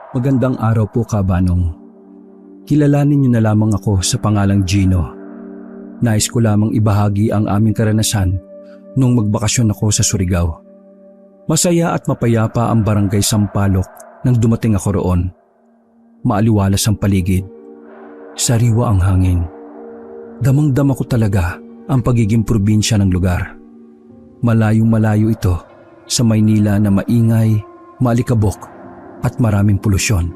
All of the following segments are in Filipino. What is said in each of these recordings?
Magandang araw po, Kabanong. Kilalanin niyo na lamang ako sa pangalang Gino. Nais ko lamang ibahagi ang aming karanasan nung magbakasyon ako sa Surigao. Masaya at mapayapa ang barangay Sampaloc nang dumating ako roon. Maaliwalas ang paligid. Sariwa ang hangin. Damang-dama ko talaga ang pagiging probinsya ng lugar. Malayong-malayo ito sa Maynila na maingay, maalikabok at maraming polusyon.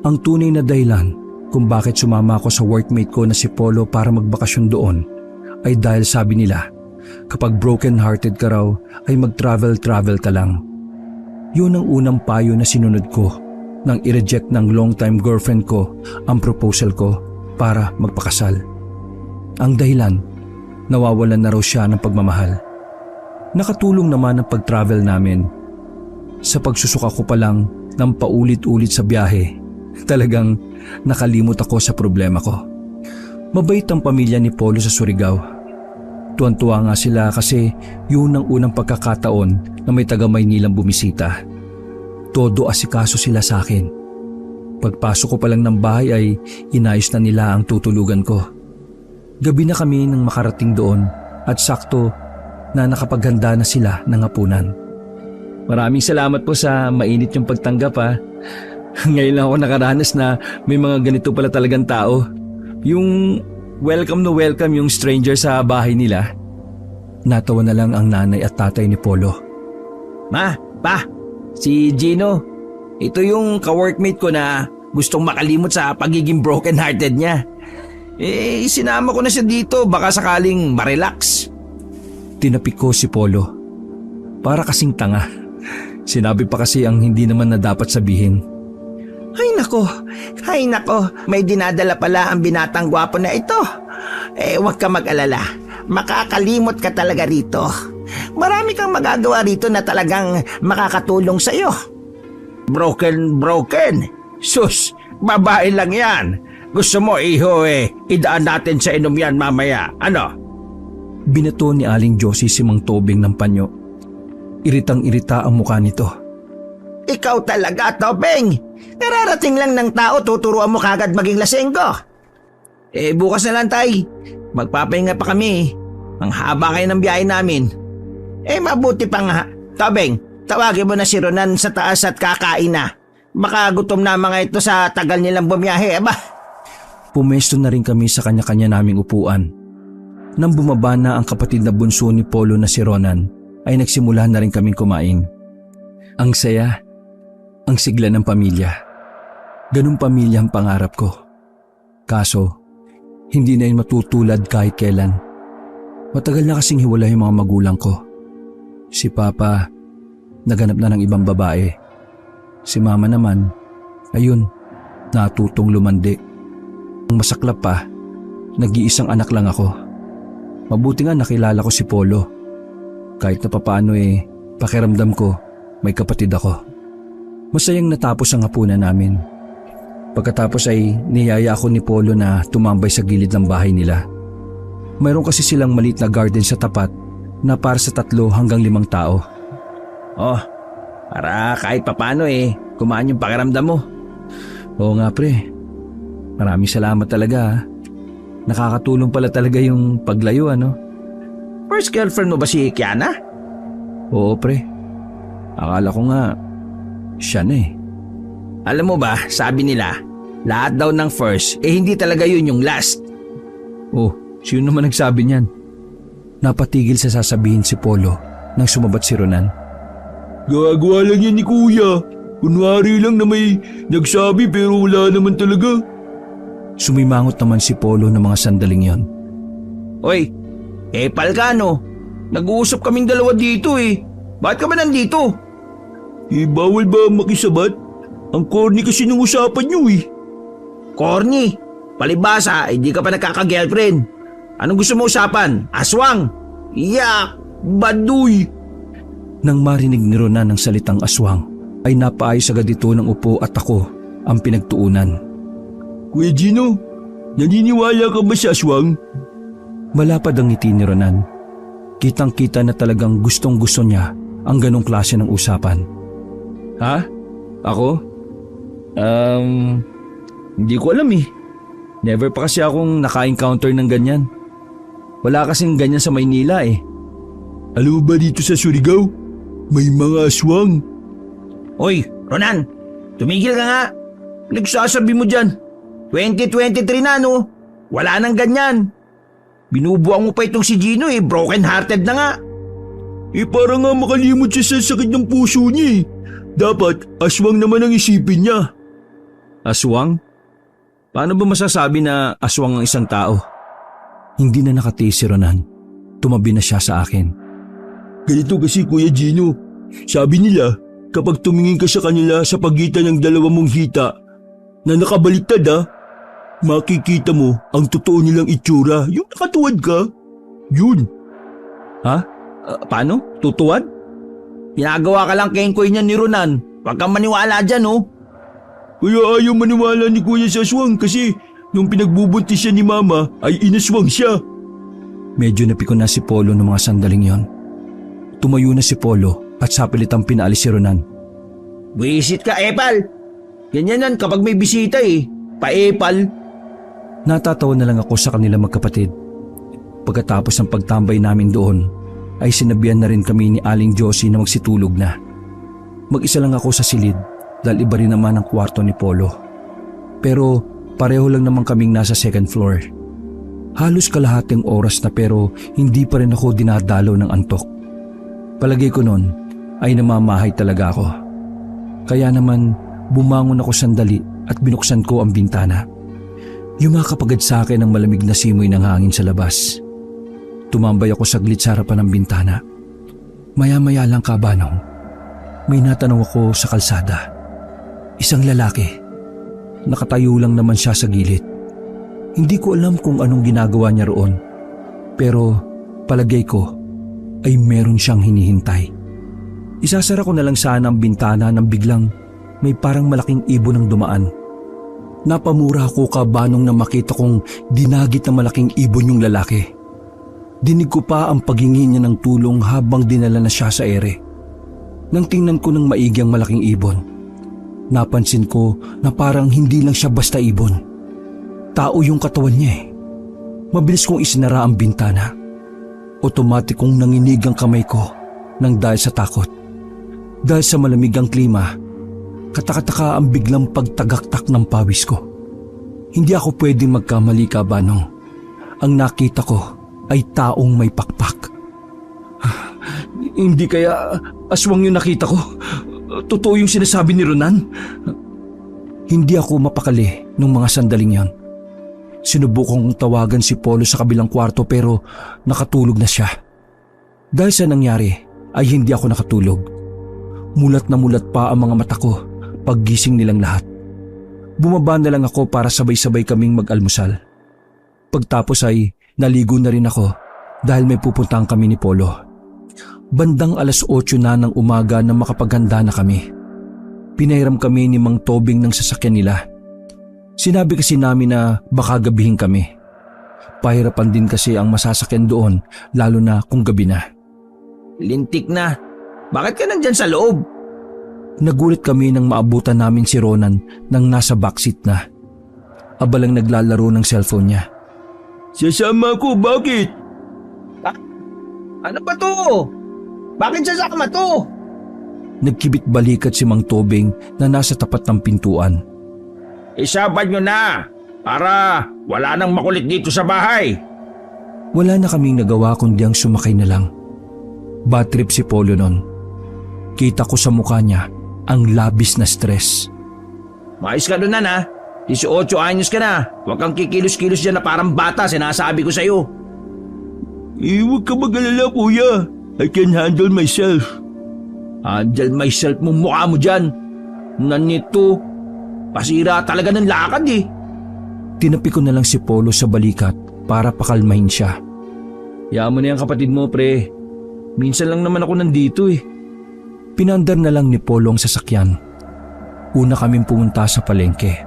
Ang tunay na dahilan kung bakit sumama ako sa workmate ko na si Polo para magbakasyon doon ay dahil sabi nila, kapag broken-hearted ka raw ay mag-travel-travel ka lang. Yun ang unang payo na sinunod ko nang i-reject ng long-time girlfriend ko ang proposal ko para magpakasal. Ang dahilan, nawawalan na raw siya ng pagmamahal. Nakatulong naman ang pag-travel namin. Sa pagsusuka ko pa lang ng paulit-ulit sa biyahe, talagang nakalimot ako sa problema ko. Mabait ang pamilya ni Polo sa Surigao. Tuwan-tuwa nga sila kasi yun ang unang pagkakataon na may taga Maynilang bumisita. Todo asikaso sila sa akin. Pagpasok ko pa lang ng bahay ay inayos na nila ang tutulugan ko. Gabi na kami nang makarating doon at sakto na nakapaghanda na sila ng hapunan. Maraming salamat po sa mainit yung pagtanggap ha. Ngayon lang ako nakaranas na may mga ganito pala talagang tao. Yung welcome na welcome yung stranger sa bahay nila. Natawa na lang ang nanay at tatay ni Polo. Ma, pa, si Gino. Ito yung ka-workmate ko na gustong makalimot sa pagiging broken-hearted niya. Sinama ko na siya dito baka sakaling ma-relax. Tinapik ko si Polo. Para kasing tanga. Sinabi pa kasi ang hindi naman na dapat sabihin. Ay nako, may dinadala pala ang binatang gwapo na ito. Huwag ka mag-alala, makakalimot ka talaga rito. Marami kang magagawa rito na talagang makakatulong sa'yo. Broken? Sus, babae lang yan. Gusto mo iho idaan natin sa inom yan mamaya, ano? Binato ni Aling Josie si Mang Tobing ng panyo. Iritang-irita ang mukha nito. Ikaw talaga, Tobing. Nararating lang ng tao, tuturuan mo kagad maging lasenggo. Bukas na lang, tay. Magpapahinga pa kami. Ang haba kayo ng biyahe namin. Mabuti pa nga. Tobing, tawagin mo na si Ronan sa taas at kakain na. Baka gutom na mga ito sa tagal nilang bumiyahe, Pumesto na rin kami sa kanya-kanya naming upuan. Nang bumaba na ang kapatid na bunso ni Polo na si Ronan, ay nagsimula na rin kaming kumain. Ang saya, ang sigla ng pamilya. Ganung pamilya ang pangarap ko. Kaso, hindi na yun matutulad kahit kailan. Matagal na kasing hiwalay yung mga magulang ko. Si Papa, naganap na ng ibang babae. Si Mama naman, ayun, natutong lumandi. Ang masaklap pa, nag-iisang anak lang ako. Mabuti nga nakilala ko si Polo. Kahit na papaano pakiramdam ko may kapatid ako. Masayang natapos ang hapunan namin. Pagkatapos ay niyaya ako ni Polo na tumambay sa gilid ng bahay nila. Mayroon kasi silang maliit na garden sa tapat na para sa 3 hanggang 5 tao. Para kahit papaano kumaan yung pakiramdam mo. Oo nga pre, maraming salamat talaga. Nakakatulong pala talaga yung paglayo ano. First girlfriend mo ba si Kiana? Oo pre, akala ko nga siya na Alam mo ba, sabi nila, lahat daw ng first, hindi talaga yun yung last. Oh, sino naman nagsabi niyan? Napatigil sa sasabihin si Polo nang sumabat si Ronan. Gagawa lang yan ni Kuya. Kunwari lang na may nagsabi pero wala naman talaga. Sumimangot naman si Polo ng mga sandaling yon. Oy, Palkano, nag-uusap kaming dalawa dito Bakit ka ba nandito? Bawal ba makisabat? Ang corny kasi ng usapan niyo Corny? Palibasa, di ka pa nagkaka-girlfriend. Anong gusto mo usapan? Aswang? Yak! Baduy! Nang marinig ni Ronan ang salitang aswang, ay napaayos agad ito ng upo at ako ang pinagtuunan. Kuya Gino, naniniwala ka ba sa aswang? Malapad ang ngiti ni Ronan. Kitang-kita na talagang gustong-gusto niya ang ganong klase ng usapan. Ha? Ako? Hindi ko alam eh. Never pa kasi akong naka-encounter ng ganyan. Wala kasing ganyan sa Maynila eh. Alam mo ba dito sa Surigao? May mga aswang. Oy, Ronan, tumigil ka nga. Nagsasabi mo dyan. 2023 na no? Wala nang ganyan. Binubuang mo pa itong si Gino eh, broken hearted na nga. Para nga makalimot siya sa sakit ng puso niya eh. Dapat aswang naman ang isipin niya. Aswang? Paano ba masasabi na aswang ang isang tao? Hindi na nakatiis si Ronan. Tumabi na siya sa akin. Ganito kasi Kuya Gino. Sabi nila, kapag tumingin ka sa kanila sa pagitan ng dalawa mong hita na nakabaliktad makikita mo ang totoo nilang itsura. Yung nakatuwad ka. Yun. Ha? Paano? Tutuwad? Pinagawa ka lang kengkoy niya ni Ronan. Huwag kang maniwala dyan oh. Kaya ayaw maniwala ni Kuya sa aswang kasi nung pinagbubuntis siya ni Mama ay inaswang siya. Medyo napikon na si Polo ng mga sandaling yon. Tumayo na si Polo at sapilitang pinaalis si Ronan. Buisit ka, Epal. Ganyan yan kapag may bisita eh. Pa-Epal. Natatawa na lang ako sa kanila magkapatid. Pagkatapos ng pagtambay namin doon, ay sinabihan na rin kami ni Aling Josie na magsitulog na. Mag-isa lang ako sa silid dahil iba rin naman ang kwarto ni Polo. Pero pareho lang naman kaming nasa second floor. Halos kalahating oras na pero hindi pa rin ako dinadalaw ng antok. Palagay ko noon ay namamahay talaga ako. Kaya naman bumangon ako sandali at binuksan ko ang bintana. Yumakap agad sa akin ang malamig na simoy ng hangin sa labas. Tumambay ako saglit sa harapan ng bintana. Maya-maya lang Kabanong, may natanaw ako sa kalsada. Isang lalaki. Nakatayo lang naman siya sa gilid. Hindi ko alam kung anong ginagawa niya roon. Pero palagay ko ay meron siyang hinihintay. Isasara ko na lang sana ang bintana nang biglang may parang malaking ibon ang dumaan. Napamura ako Kabanong na makita kong dinagit na malaking ibon yung lalaki. Dinig ko pa ang paghingi niya ng tulong habang dinala na siya sa ere. Nang tingnan ko ng maigi ang malaking ibon, napansin ko na parang hindi lang siya basta ibon. Tao yung katawan niya eh. Mabilis kong isinara ang bintana. Otomatik kong nanginig ang kamay ko nang dahil sa takot. Dahil sa malamig ang klima, katakataka ang biglang pagtagaktak ng pawis ko. Hindi ako pwedeng magkamali Kabanong. Ang nakita ko ay taong may pakpak. Hindi kaya aswang yung nakita ko? Totoo yung sinasabi ni Ronan? Hindi ako mapakali nung mga sandaling yan. Sinubukan kong tawagan si Polo sa kabilang kwarto pero nakatulog na siya. Dahil sa nangyari ay hindi ako nakatulog. Mulat na mulat pa ang mga mata ko paggising nilang lahat. Bumaba na lang ako para sabay-sabay kaming mag-almusal. Pagtapos ay naligo na rin ako dahil may pupuntahan kami ni Polo. Bandang 8:00 na ng umaga na makapaghanda na kami. Pinahiram kami ni Mang Tobing ng sasakyan nila. Sinabi kasi namin na baka gabihin kami. Pahirapan din kasi ang masasakyan doon lalo na kung gabi na. Lintik na. Bakit ka nandyan sa loob? Nagulat kami nang maabutan namin si Ronan nang nasa backseat na. Abalang naglalaro ng cellphone niya. Sasama ko, bakit? Ano ba to? Bakit sasama to? Nagkibit balikat si Mang Tobing na nasa tapat ng pintuan. Isaban nyo na para wala nang makulit dito sa bahay. Wala na kaming nagawa kundi ang sumakay na lang. Bad trip si Polo nun. Kita ko sa mukha niya ang labis na stress. Mais ka doon na 18 anyos ka na. Huwag kang kikilos-kilos dyan na parang bata, sinasabi ko sa'yo. Huwag ka mag-alala kuya. I can handle myself. Handle myself mo mukha mo dyan. Nanito, pasira talaga ng lakad eh. Tinapi ko na lang si Polo sa balikat para pakalmahin siya. Hayaan mo na yan kapatid mo pre. Minsan lang naman ako nandito eh. Pinandar na lang ni Polo ang sasakyan. Una kaming pumunta sa palengke.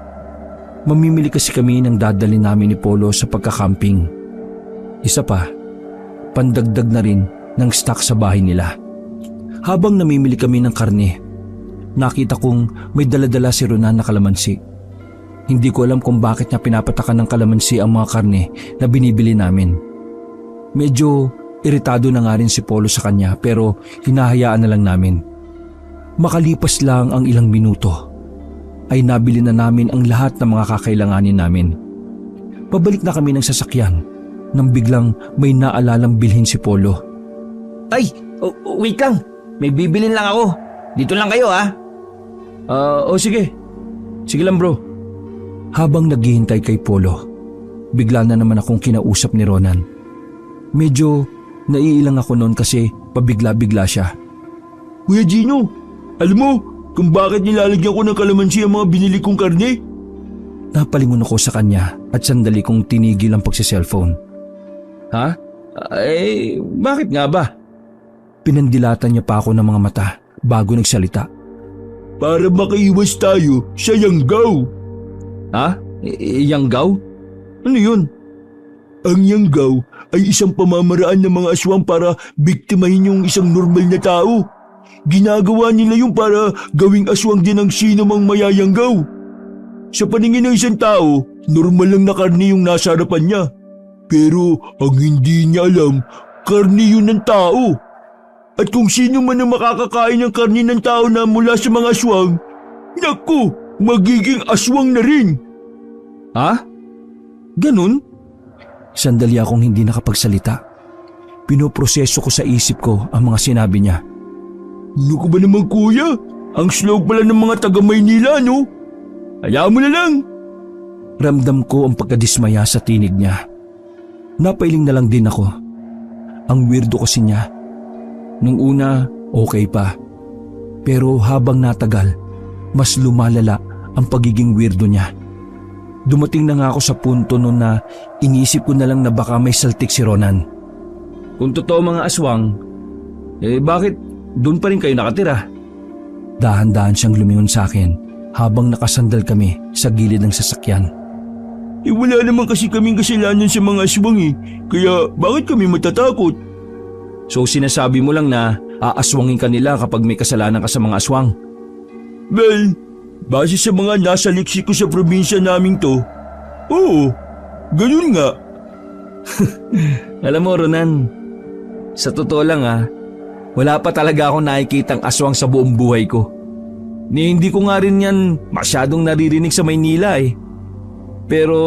Mamimili kasi kami ng dadali namin ni Polo sa pagkakamping. Isa pa, pandagdag na rin ng stock sa bahay nila. Habang namimili kami ng karne, nakita kong may daladala si Ronan na kalamansi. Hindi ko alam kung bakit niya pinapatakan ng kalamansi ang mga karne na binibili namin. Medyo iritado na nga rin si Polo sa kanya pero hinahayaan na lang namin. Makalipas lang ang ilang minuto ay nabili na namin ang lahat ng mga kakailanganin namin. Pabalik na kami ng sasakyan nang biglang may naalalang bilhin si Polo. Tay, wait lang. May bibilin lang ako. Dito lang kayo ha. Sige. Sige lang bro. Habang naghihintay kay Polo, bigla na naman akong kinausap ni Ronan. Medyo naiilang ako noon kasi pabigla-bigla siya. Kuya Gino, alam mo kung bakit nilalagyan ko ng kalamansi ang mga binili kong karne? Napalingon ako sa kanya at sandali kong tinigil ang pagsiselfone. Ha? Bakit nga ba? Pinandilatan niya pa ako ng mga mata bago nagsalita. Para makaiwas tayo sa yanggaw. Ha? Yanggaw? Ano yun? Ang yanggaw ay isang pamamaraan ng mga aswang para biktimahin yung isang normal na tao. Ginagawa nila yung para gawing aswang din ang sino mang mayayanggaw. Sa paningin ng isang tao, normal lang na karne yung nasa harapan niya. Pero ang hindi niya alam, karne yun ng tao. At kung sino man ang makakakain ng karne ng tao na mula sa mga aswang, naku, magiging aswang na rin. Ha? Ganun? Sandali akong hindi nakapagsalita. Pinoproseso ko sa isip ko ang mga sinabi niya. Ano ko ba naman kuya? Ang slow pala ng mga taga Maynila, no? Hayaan mo na lang. Ramdam ko ang pagkadismaya sa tinig niya. Napailing na lang din ako. Ang weirdo kasi niya. Nung una, okay pa. Pero habang natagal, mas lumalala ang pagiging weirdo niya. Dumating na nga ako sa punto noon na inisip ko na lang na baka may saltik si Ronan. Kung totoo mga aswang, bakit doon pa rin kayo nakatira? Dahan-dahan siyang lumingon sa akin habang nakasandal kami sa gilid ng sasakyan. Wala naman kasi kaming kasalanan sa mga aswang kaya bakit kami matatakot? So sinasabi mo lang na aaswangin ka nila kapag may kasalanan ka sa mga aswang? Well, base sa mga nasa leksiko sa probinsya naming to, oo, ganun nga. Alam mo Ronan, sa totoo lang wala pa talaga akong nakikitang aswang sa buong buhay ko. Hindi ko nga rin yan masyadong naririnig sa Maynila Pero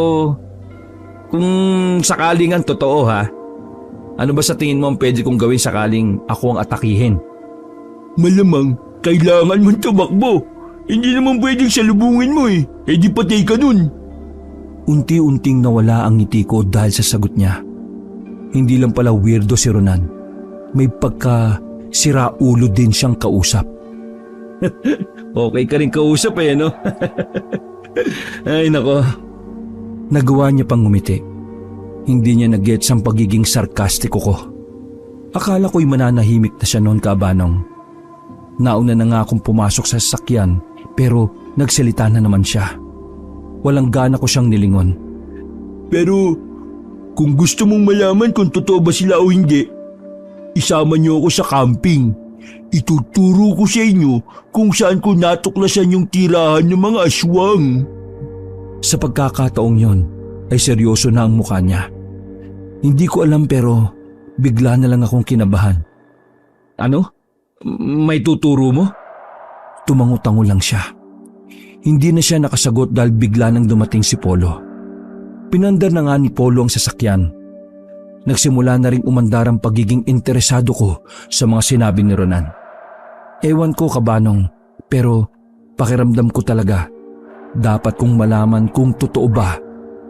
kung sakaling ang totoo ano ba sa tingin mo ang pwede kong gawin sakaling ako ang atakihin? Malamang kailangan mong tumakbo. Hindi naman pwedeng salubungin mo di patay ka nun. Unti-unting nawala ang ngiti ko dahil sa sagot niya. Hindi lang pala weirdo si Ronan. May pagka-sira ulo din siyang kausap. Okay ka rin kausap no? Ay nako. Nagawa niya pang ngumiti. Hindi niya nag-gets ang pagiging sarkastiko ko. Akala ko'y mananahimik na siya noon Kabanong. Nauna na nga akong pumasok sa sasakyan pero nagsalita na naman siya. Walang gana ko siyang nilingon. Pero kung gusto mong malaman kung totoo ba sila o hindi, isama niyo ako sa camping. Ituturo ko sa inyo kung saan ko natuklasan yung tirahan ng mga aswang. Sa pagkakataong yon ay seryoso na ang mukha niya. Hindi ko alam pero bigla na lang akong kinabahan. Ano? May tuturo mo? Tumango-tango lang siya. Hindi na siya nakasagot dahil bigla nang dumating si Polo. Pinandar na nga ni Polo ang sasakyan. Nagsimula na rin umandar ang pagiging interesado ko sa mga sinabi ni Ronan. Ewan ko Kabanong, pero pakiramdam ko talaga dapat kong malaman kung totoo ba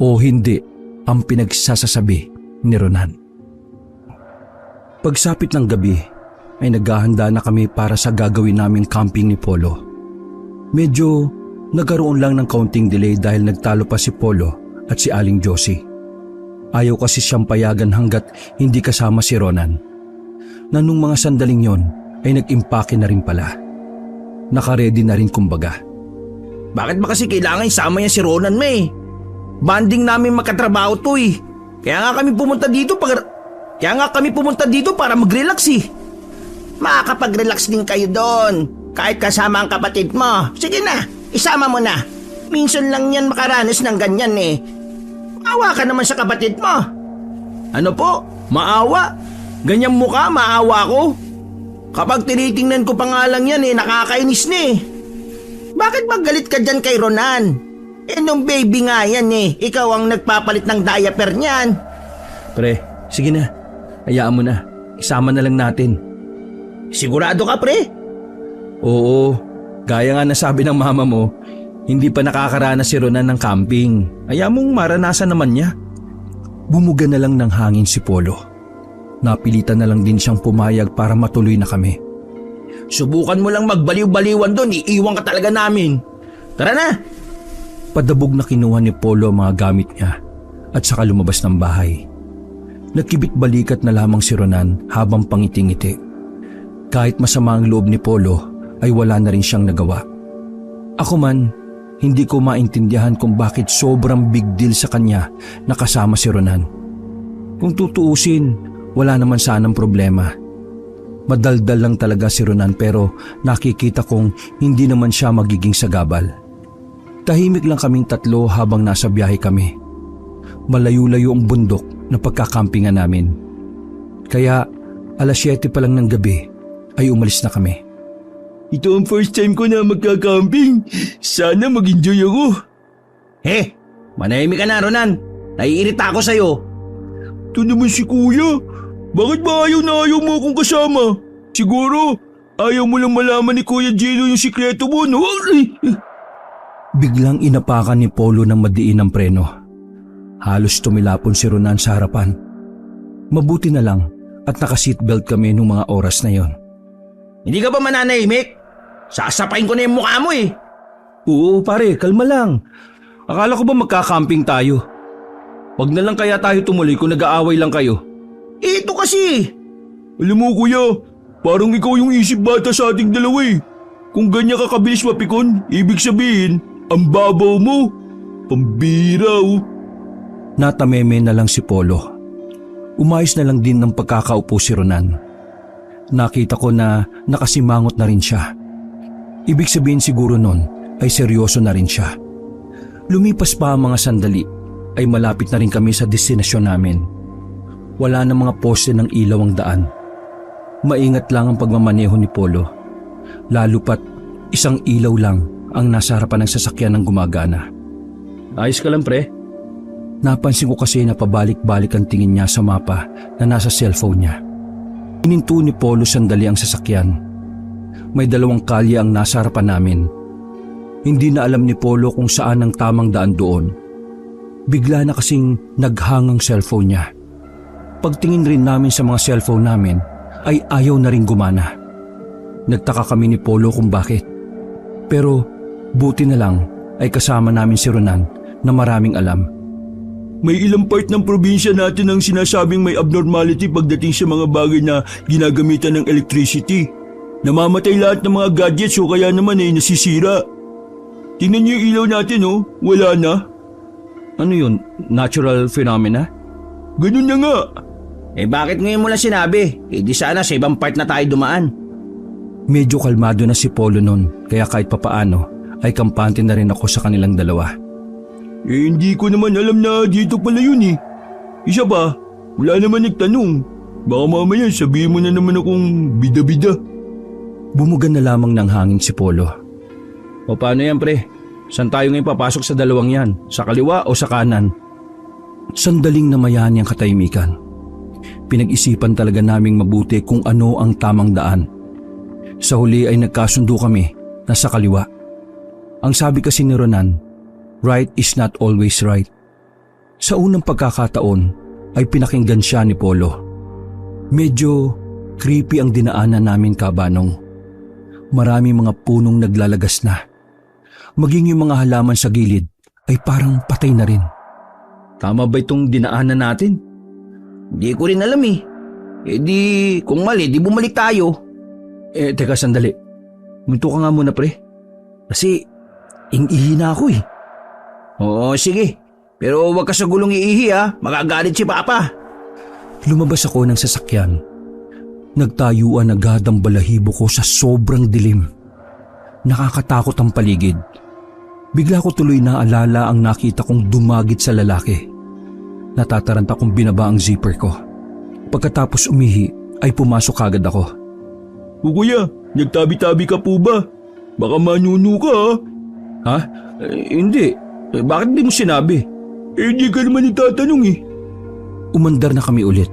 o hindi ang pinagsasasabi ni Ronan. Pagsapit ng gabi ay naghahanda na kami para sa gagawin naming camping ni Polo. Medyo nagkaroon lang ng kaunting delay dahil nagtalo pa si Polo at si Aling Josie. Ayaw kasi siyang payagan hanggat hindi kasama si Ronan. Na nung mga sandaling yon ay nag-impake na rin pala. Nakaredy na rin kumbaga. Bakit ba kasi kailangan isama niya si Ronan Banding namin magkatrabaho to Kaya nga kami pumunta dito para mag-relax Makakapag-relax din kayo doon. Kahit kasama ang kapatid mo, sige na, isama mo na. Minsan lang yan makaranas ng ganyan eh. Maawa ka naman sa kapatid mo. Ano po? Maawa? Ganyang mukha, maawa ko? Kapag tinitingnan ko pa nga lang yan eh, nakakainis na eh. Bakit magalit ka dyan kay Ronan? Nung baby nga yan eh, ikaw ang nagpapalit ng diaper niyan. Pre, sige na. Hayaan mo na. Isama na lang natin. Sigurado ka, pre? Oo, gaya nga nasabi ng mama mo, hindi pa nakakaranas si Ronan ng camping. Hayaan mong maranasan naman niya. Bumuga na lang ng hangin si Polo. Napilitan na lang din siyang pumayag para matuloy na kami. Subukan mo lang magbaliw-baliwan doon, iiwan ka talaga namin. Tara na! Padabog na kinuha ni Polo ang mga gamit niya at saka lumabas ng bahay. Nagkibit-balikat na lamang si Ronan habang pangiting-ngiti. Kahit masama ang loob ni Polo ay wala na rin siyang nagawa. Ako man, hindi ko maintindihan kung bakit sobrang big deal sa kanya na kasama si Ronan. Kung tutuusin, wala naman sanang problema. Madaldal lang talaga si Ronan pero nakikita kong hindi naman siya magiging sagabal. Tahimik lang kaming tatlo habang nasa biyahe kami. Malayo-layo ang bundok na pagkakampingan namin. Kaya 7:00 pa lang ng gabi ay umalis na kami. Ito ang first time ko na magkakamping. Sana mag-enjoy ako. Manahimik ka na, Ronan. Naiirita ako sa'yo. Ito naman si kuya. Bakit ba ayaw na ayaw mo akong kasama? Siguro, ayaw mo lang malaman ni Kuya Gino yung sikreto mo, no? Biglang inapakan ni Polo ng madiin ang preno. Halos tumilapon si Ronan sa harapan. Mabuti na lang at naka-seatbelt kami nung mga oras na yon. Hindi ka ba mananahimik? Sasapain ko na yung mukha mo eh. Oo pare, kalma lang. Akala ko ba magkakamping tayo? Wag na lang kaya tayo tumuloy kung nag-aaway lang kayo. Ito kasi. Alam mo kuya, parang ikaw yung isip bata sa ating dalawa eh. Kung ganyan ka kabilis mapikon, ibig sabihin, ang babaw mo. Pambiraw. Natameme na lang si Polo. Umayos na lang din ng pagkakaupo si Ronan. Nakita ko na nakasimangot na rin siya. Ibig sabihin siguro nun ay seryoso na rin siya. Lumipas pa ang mga sandali ay malapit na rin kami sa destinasyon namin. Wala na mga poste ng ilaw ang daan. Maingat lang ang pagmamaneho ni Polo. Lalo pat isang ilaw lang ang nasa harapan ng sasakyan ng gumagana. Ayos ka lang pre. Napansin ko kasi na pabalik-balik ang tingin niya sa mapa na nasa cellphone niya. Hininto ni Polo sandali ang sasakyan. May 2 kalye ang nasa harapan namin. Hindi na alam ni Polo kung saan ang tamang daan doon. Bigla na kasing naghangang cellphone niya. Pagtingin rin namin sa mga cellphone namin ay ayaw na rin gumana. Nagtaka kami ni Polo kung bakit. Pero buti na lang ay kasama namin si Ronan na maraming alam. May ilang part ng probinsya natin ang sinasabing may abnormality pagdating sa mga bagay na ginagamitan ng electricity. Namamatay lahat ng mga gadgets o kaya naman ay nasisira. Tingnan niyo yung ilaw natin oh, wala na. Ano yun? Natural phenomena? Ganun na nga. Bakit ngayon mo lang sinabi? Di sana sa ibang part na tayo dumaan. Medyo kalmado na si Polo nun kaya kahit papaano ay kampante na rin ako sa kanilang dalawa. Hindi ko naman alam na dito pala yun eh. Isa pa, wala naman nagtanong. Baka mamaya sabihin mo na naman akong bida-bida. Bumugan na lamang ng hangin si Polo. O paano yan pre? Saan tayo ngayon papasok sa dalawang yan? Sa kaliwa o sa kanan? Sandaling namayani ang katahimikan. Pinag-isipan talaga naming mabuti kung ano ang tamang daan. Sa huli ay nagkasundo kami na sa kaliwa. Ang sabi kasi ni Ronan, right is not always right. Sa unang pagkakataon ay pinakinggan siya ni Polo. Medyo creepy ang dinaanan namin kabanong. Marami mga punong naglalagas na. Maging yung mga halaman sa gilid ay parang patay na rin. Tama ba itong dinaanan natin? Hindi ko rin alam eh. Kung mali, di bumalik tayo. Teka sandali. Minto ka nga muna pre. Kasi ihi na ako eh. Oo, sige. Pero huwag ka sa gulong iihi ha. Magagalit si Papa. Lumabas ako ng sasakyan. Nagtayuan agad ang balahibo ko sa sobrang dilim. Nakakatakot ang paligid. Bigla ko tuloy naalala ang nakita kong dumagit sa lalaki. Natataranta kong binaba ang zipper ko. Pagkatapos umihi ay pumasok agad ako. O kuya, nagtabi-tabi ka po ba? Baka manuno ka ha? Ha? Hindi. Bakit di mo sinabi? Hindi ka naman itatanong eh. Umandar na kami ulit.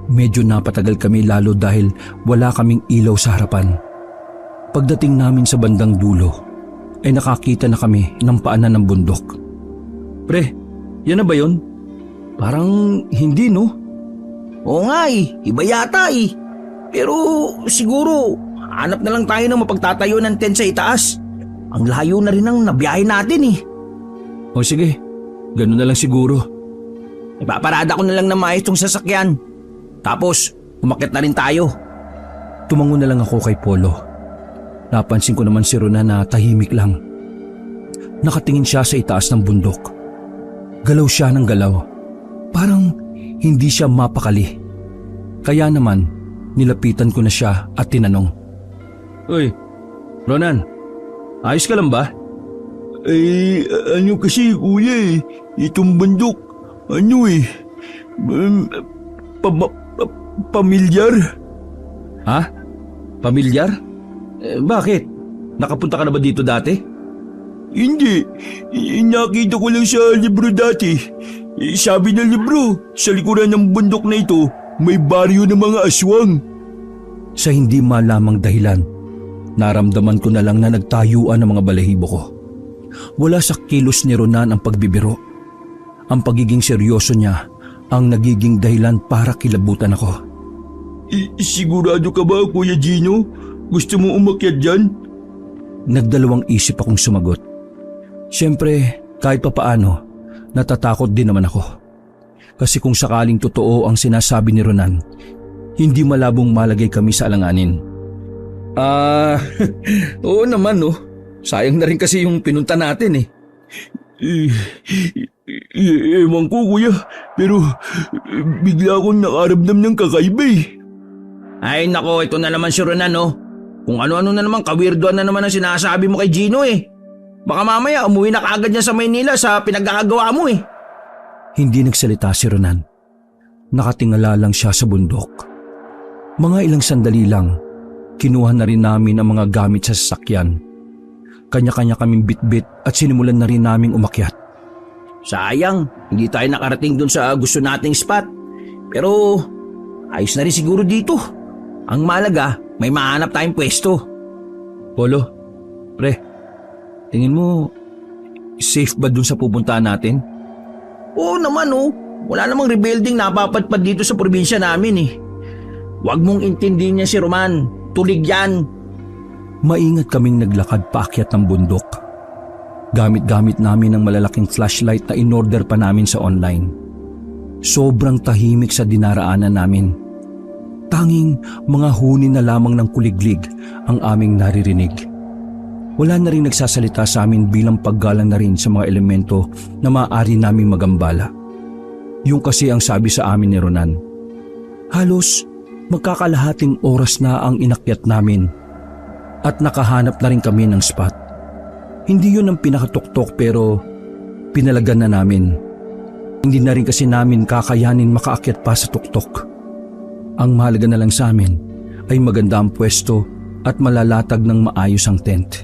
Medyo napatagal kami lalo dahil wala kaming ilaw sa harapan. Pagdating namin sa bandang dulo, ay nakakita na kami ng paanan ng bundok. Pre, yan na ba yun? Parang hindi no? Oo nga iba yata eh. Pero siguro, hanap na lang tayo ng mapagtatayo ng tent sa itaas. Ang layo na rin ang nabiyahe natin eh. O sige, ganun na lang siguro. Ipaparada ko na lang ng maayos tong sasakyan. Tapos, umakyat na rin tayo. Tumango na lang ako kay Polo. Napansin ko naman si Ronan na tahimik lang. Nakatingin siya sa itaas ng bundok. Galaw siya ng galaw. Parang hindi siya mapakali. Kaya naman, nilapitan ko na siya at tinanong. Uy, Ronan, ayos ka lang ba? Ano kasi kuya eh, itong bundok, pamilyar. Ha? Pamilyar? Bakit? Nakapunta ka na ba dito dati? Hindi, nakita ko lang sa libro dati. Sabi ng libro, sa likuran ng bundok na ito, may baryo ng mga aswang. Sa hindi malamang dahilan, naramdaman ko na lang na nagtayuan ang mga balahibo ko. Wala sa kilos ni Ronan ang pagbibiro. Ang pagiging seryoso niya ang nagiging dahilan para kilabutan ako. Sigurado ka ba, Kuya Gino? Gusto mo umakyat dyan? Nagdalawang isip akong sumagot. Siyempre, kahit papaano, natatakot din naman ako. Kasi kung sakaling totoo ang sinasabi ni Ronan, hindi malabong malagay kami sa alanganin. Oo naman no. Sayang na rin kasi yung pinunta natin eh. Ewan ko kuya, pero bigla akong nakaramdam ng kakaiba eh. Ay nako, ito na naman si Ronan no. Kung ano-ano na naman, kawirdoan na naman ang sinasabi mo kay Gino eh. Baka mamaya umuwi na kaagad niya sa Maynila sa pinagkakagawa mo eh. Hindi nagsalita si Ronan. Nakatingala lang siya sa bundok. Mga ilang sandali lang, kinuha na rin namin ang mga gamit sa sasakyan. Kanya-kanya kaming bitbit at sinimulan na rin naming umakyat. Sayang, hindi tayo nakarating dun sa gusto nating spot. Pero ayos na rin siguro dito. Ang malaga, may mahanap tayong pwesto. Polo, pre, tingin mo safe ba dun sa pupuntahan natin? Oo naman oh, wala namang rebuilding napapadpad dito sa probinsya namin eh. Huwag mong intindihin niya si Roman, tulig yan. Maingat kaming naglakad paakyat ng bundok. Gamit-gamit namin ang malalaking flashlight na in-order pa namin sa online. Sobrang tahimik sa dinaraanan namin. Tanging mga huni na lamang ng kuliglig ang aming naririnig. Wala na rin nagsasalita sa amin bilang paggalang na rin sa mga elemento na maaari naming magambala. Yung kasi ang sabi sa amin ni Ronan. Halos magkakalahating oras na ang inakyat namin at nakahanap na rin kami ng spot. Hindi yun ang pinakatuktok pero pinalagan na namin. Hindi na rin kasi namin kakayanin makaakyat pa sa tuktok. Ang mahalaga na lang sa amin ay maganda ang pwesto at malalatag ng maayos ang tent.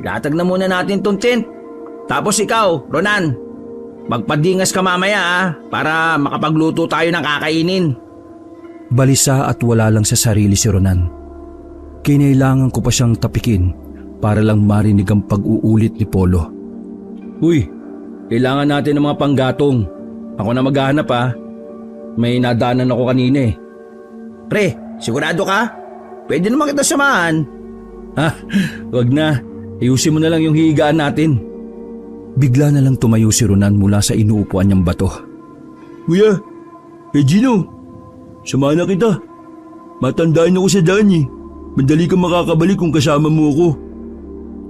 Ilatag na muna natin tong tent. Tapos ikaw, Ronan, magpadingas ka mamaya para makapagluto tayo ng kakainin. Balisa at wala lang sa sarili si Ronan. Kinailangan ko pa siyang tapikin para lang marinig ang pag-uulit ni Polo. Uy, kailangan natin ng mga panggatong. Ako na maghahanap May nadaanan ako kanina eh. Pre, sigurado ka? Pwede naman kita samahan. Wag na. Ayusin mo na lang yung higaan natin. Bigla na lang tumayo si Ronan mula sa inuupuan niyang bato. Kuya, Gino, samahan na kita. Matandaan ako sa daan eh. Madali kang makakabalik kung kasama mo ako.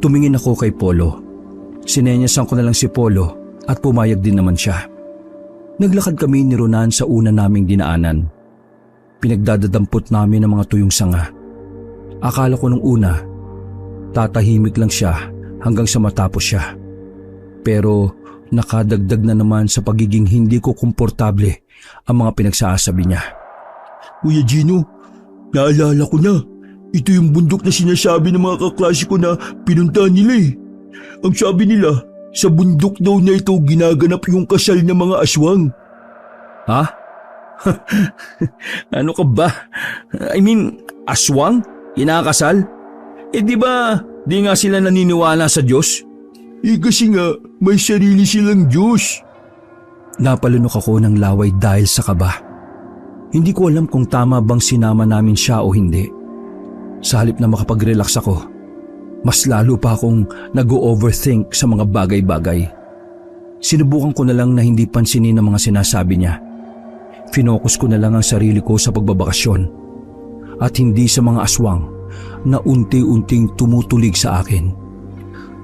Tumingin ako kay Polo. Sinenyasan ko na lang si Polo at pumayag din naman siya. Naglakad kami ni Ronan sa una naming dinaanan. Pinagdadadampot namin ang mga tuyong sanga. Akala ko nung una, Tatahimik lang siya hanggang sa matapos siya. Pero nakadagdag na naman sa pagiging hindi ko komportable ang mga pinagsasabi niya. Kuya Gino, naalala ko na. Ito yung bundok na sinasabi ng mga kaklase ko na pinuntahan nila eh. Ang sabi nila, sa bundok daw na ito ginaganap yung kasal ng mga aswang. Ha? Ano ka ba? I mean, aswang? Inakasal? Di ba di nga sila naniniwala sa Diyos? Kasi nga, may sarili silang Diyos. Napalunok ako ng laway dahil sa kaba. Hindi ko alam kung tama bang sinama namin siya o hindi. Sa halip na makapag-relax ako, mas lalo pa akong nag-overthink sa mga bagay-bagay. Sinubukan ko na lang na hindi pansinin ang mga sinasabi niya. Finokus ko na lang ang sarili ko sa pagbabakasyon at hindi sa mga aswang na unti-unting tumutulig sa akin.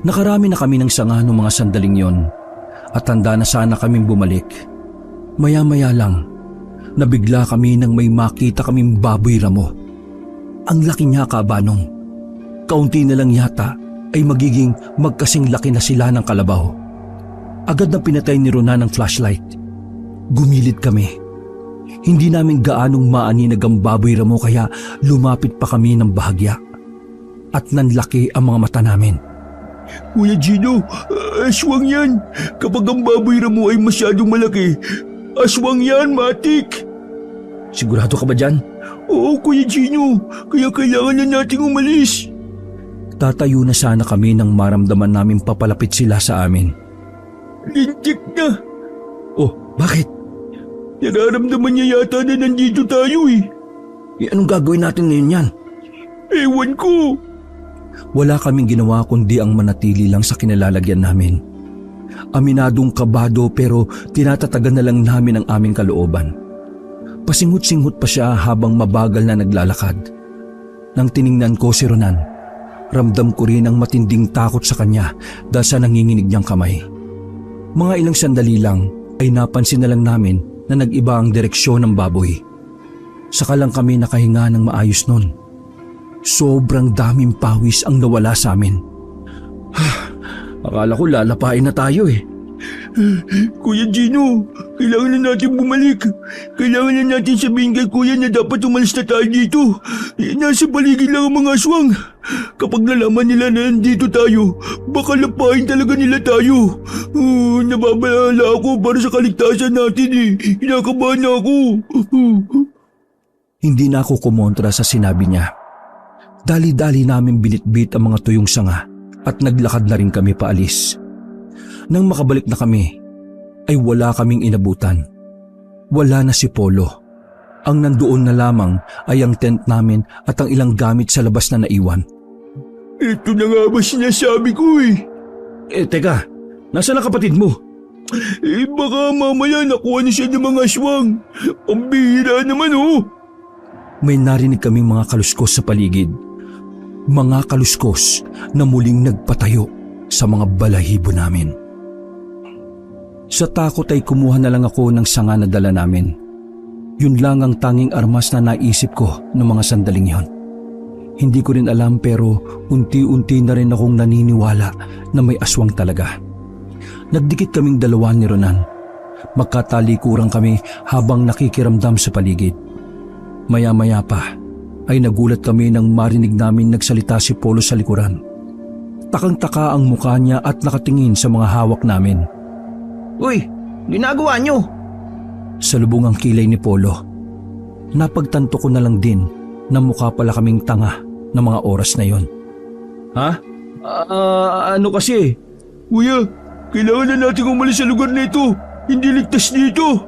Nakarami na kami ng sanga noong mga sandaling yon at handa na sana kaming bumalik. Maya-maya lang, nabigla kami nang may makita kaming baboy ramo. Ang laki niya, Kabanong. Kaunti na lang yata ay magiging magkasing laki na sila ng kalabaw. Agad na pinatay ni Ronan ang flashlight. Gumilid kami. Hindi namin gaanong maaninag ang baboy ramo kaya lumapit pa kami ng bahagya. At nanlaki ang mga mata namin. Kuya Gino, aswang yan. Kapag ang baboy ramo ay masyadong malaki, aswang yan, matik. Sigurado ka ba dyan? Oo, Kuya Gino. Kaya kailangan na nating umalis. Tatayo na sana kami nang maramdaman namin papalapit sila sa amin. Lintik na. Oh, bakit? Nararamdaman niya yata na nandito tayo eh. Anong gagawin natin ngayon yan? Ewan ko. Wala kaming ginawa kundi ang manatili lang sa kinalalagyan namin. Aminadong kabado pero tinatatagan na lang namin ang aming kalooban. Pasinghot-singhot pa siya habang mabagal na naglalakad. Nang tiningnan ko si Ronan, ramdam ko rin ang matinding takot sa kanya dahil sa nanginginig niyang kamay. Mga ilang sandali lang ay napansin na lang namin na nag-iba ang direksyon ng baboy. Saka lang kami nakahinga ng maayos nun. Sobrang daming pawis ang nawala sa amin. Akala ko lalapain na tayo eh. Kuya Gino, kailangan na natin bumalik. Kailangan na natin sabihin kay Kuya na dapat umalis na tayo dito. Nasa paligid lang ang mga aswang. Kapag nalaman nila na nandito tayo, baka lapain talaga nila tayo. Nababalala ako para sa kaligtasan natin eh. Kinakabahan ako. Hindi na ako kumontra sa sinabi niya. Dali-dali namin binitbit ang mga tuyong sanga at naglakad na rin kami paalis. Nang makabalik na kami, ay wala kaming inabutan. Wala na si Polo. Ang nandoon na lamang ay ang tent namin at ang ilang gamit sa labas na naiwan. Ito na nga ba sinasabi ko eh. Teka, nasaan ang kapatid mo? Baka mamaya nakuha niya siya ng mga aswang. Ang bihira naman oh. May narinig kaming mga kaluskos sa paligid. Mga kaluskos na muling nagpatayo sa mga balahibo namin. Sa takot ay kumuha na lang ako ng sanga na dala namin. Yun lang ang tanging armas na naisip ko noong mga sandaling yon. Hindi ko rin alam pero unti-unti na rin akong naniniwala na may aswang talaga. Nagdikit kaming dalawa ni Ronan. Magkatalikuran kami habang nakikiramdam sa paligid. Maya-maya pa ay nagulat kami nang marinig namin nagsalita si Polo sa likuran. Takang-taka ang mukha niya at nakatingin sa mga hawak namin. Uy, ginagawa nyo? Sa lubong ang kilay ni Polo. Napagtanto ko na lang din na mukha pala kaming tanga ng mga oras na yon. Ha? Ano kasi? Kuya, kailangan na natin umalis sa lugar na ito. Hindi ligtas dito.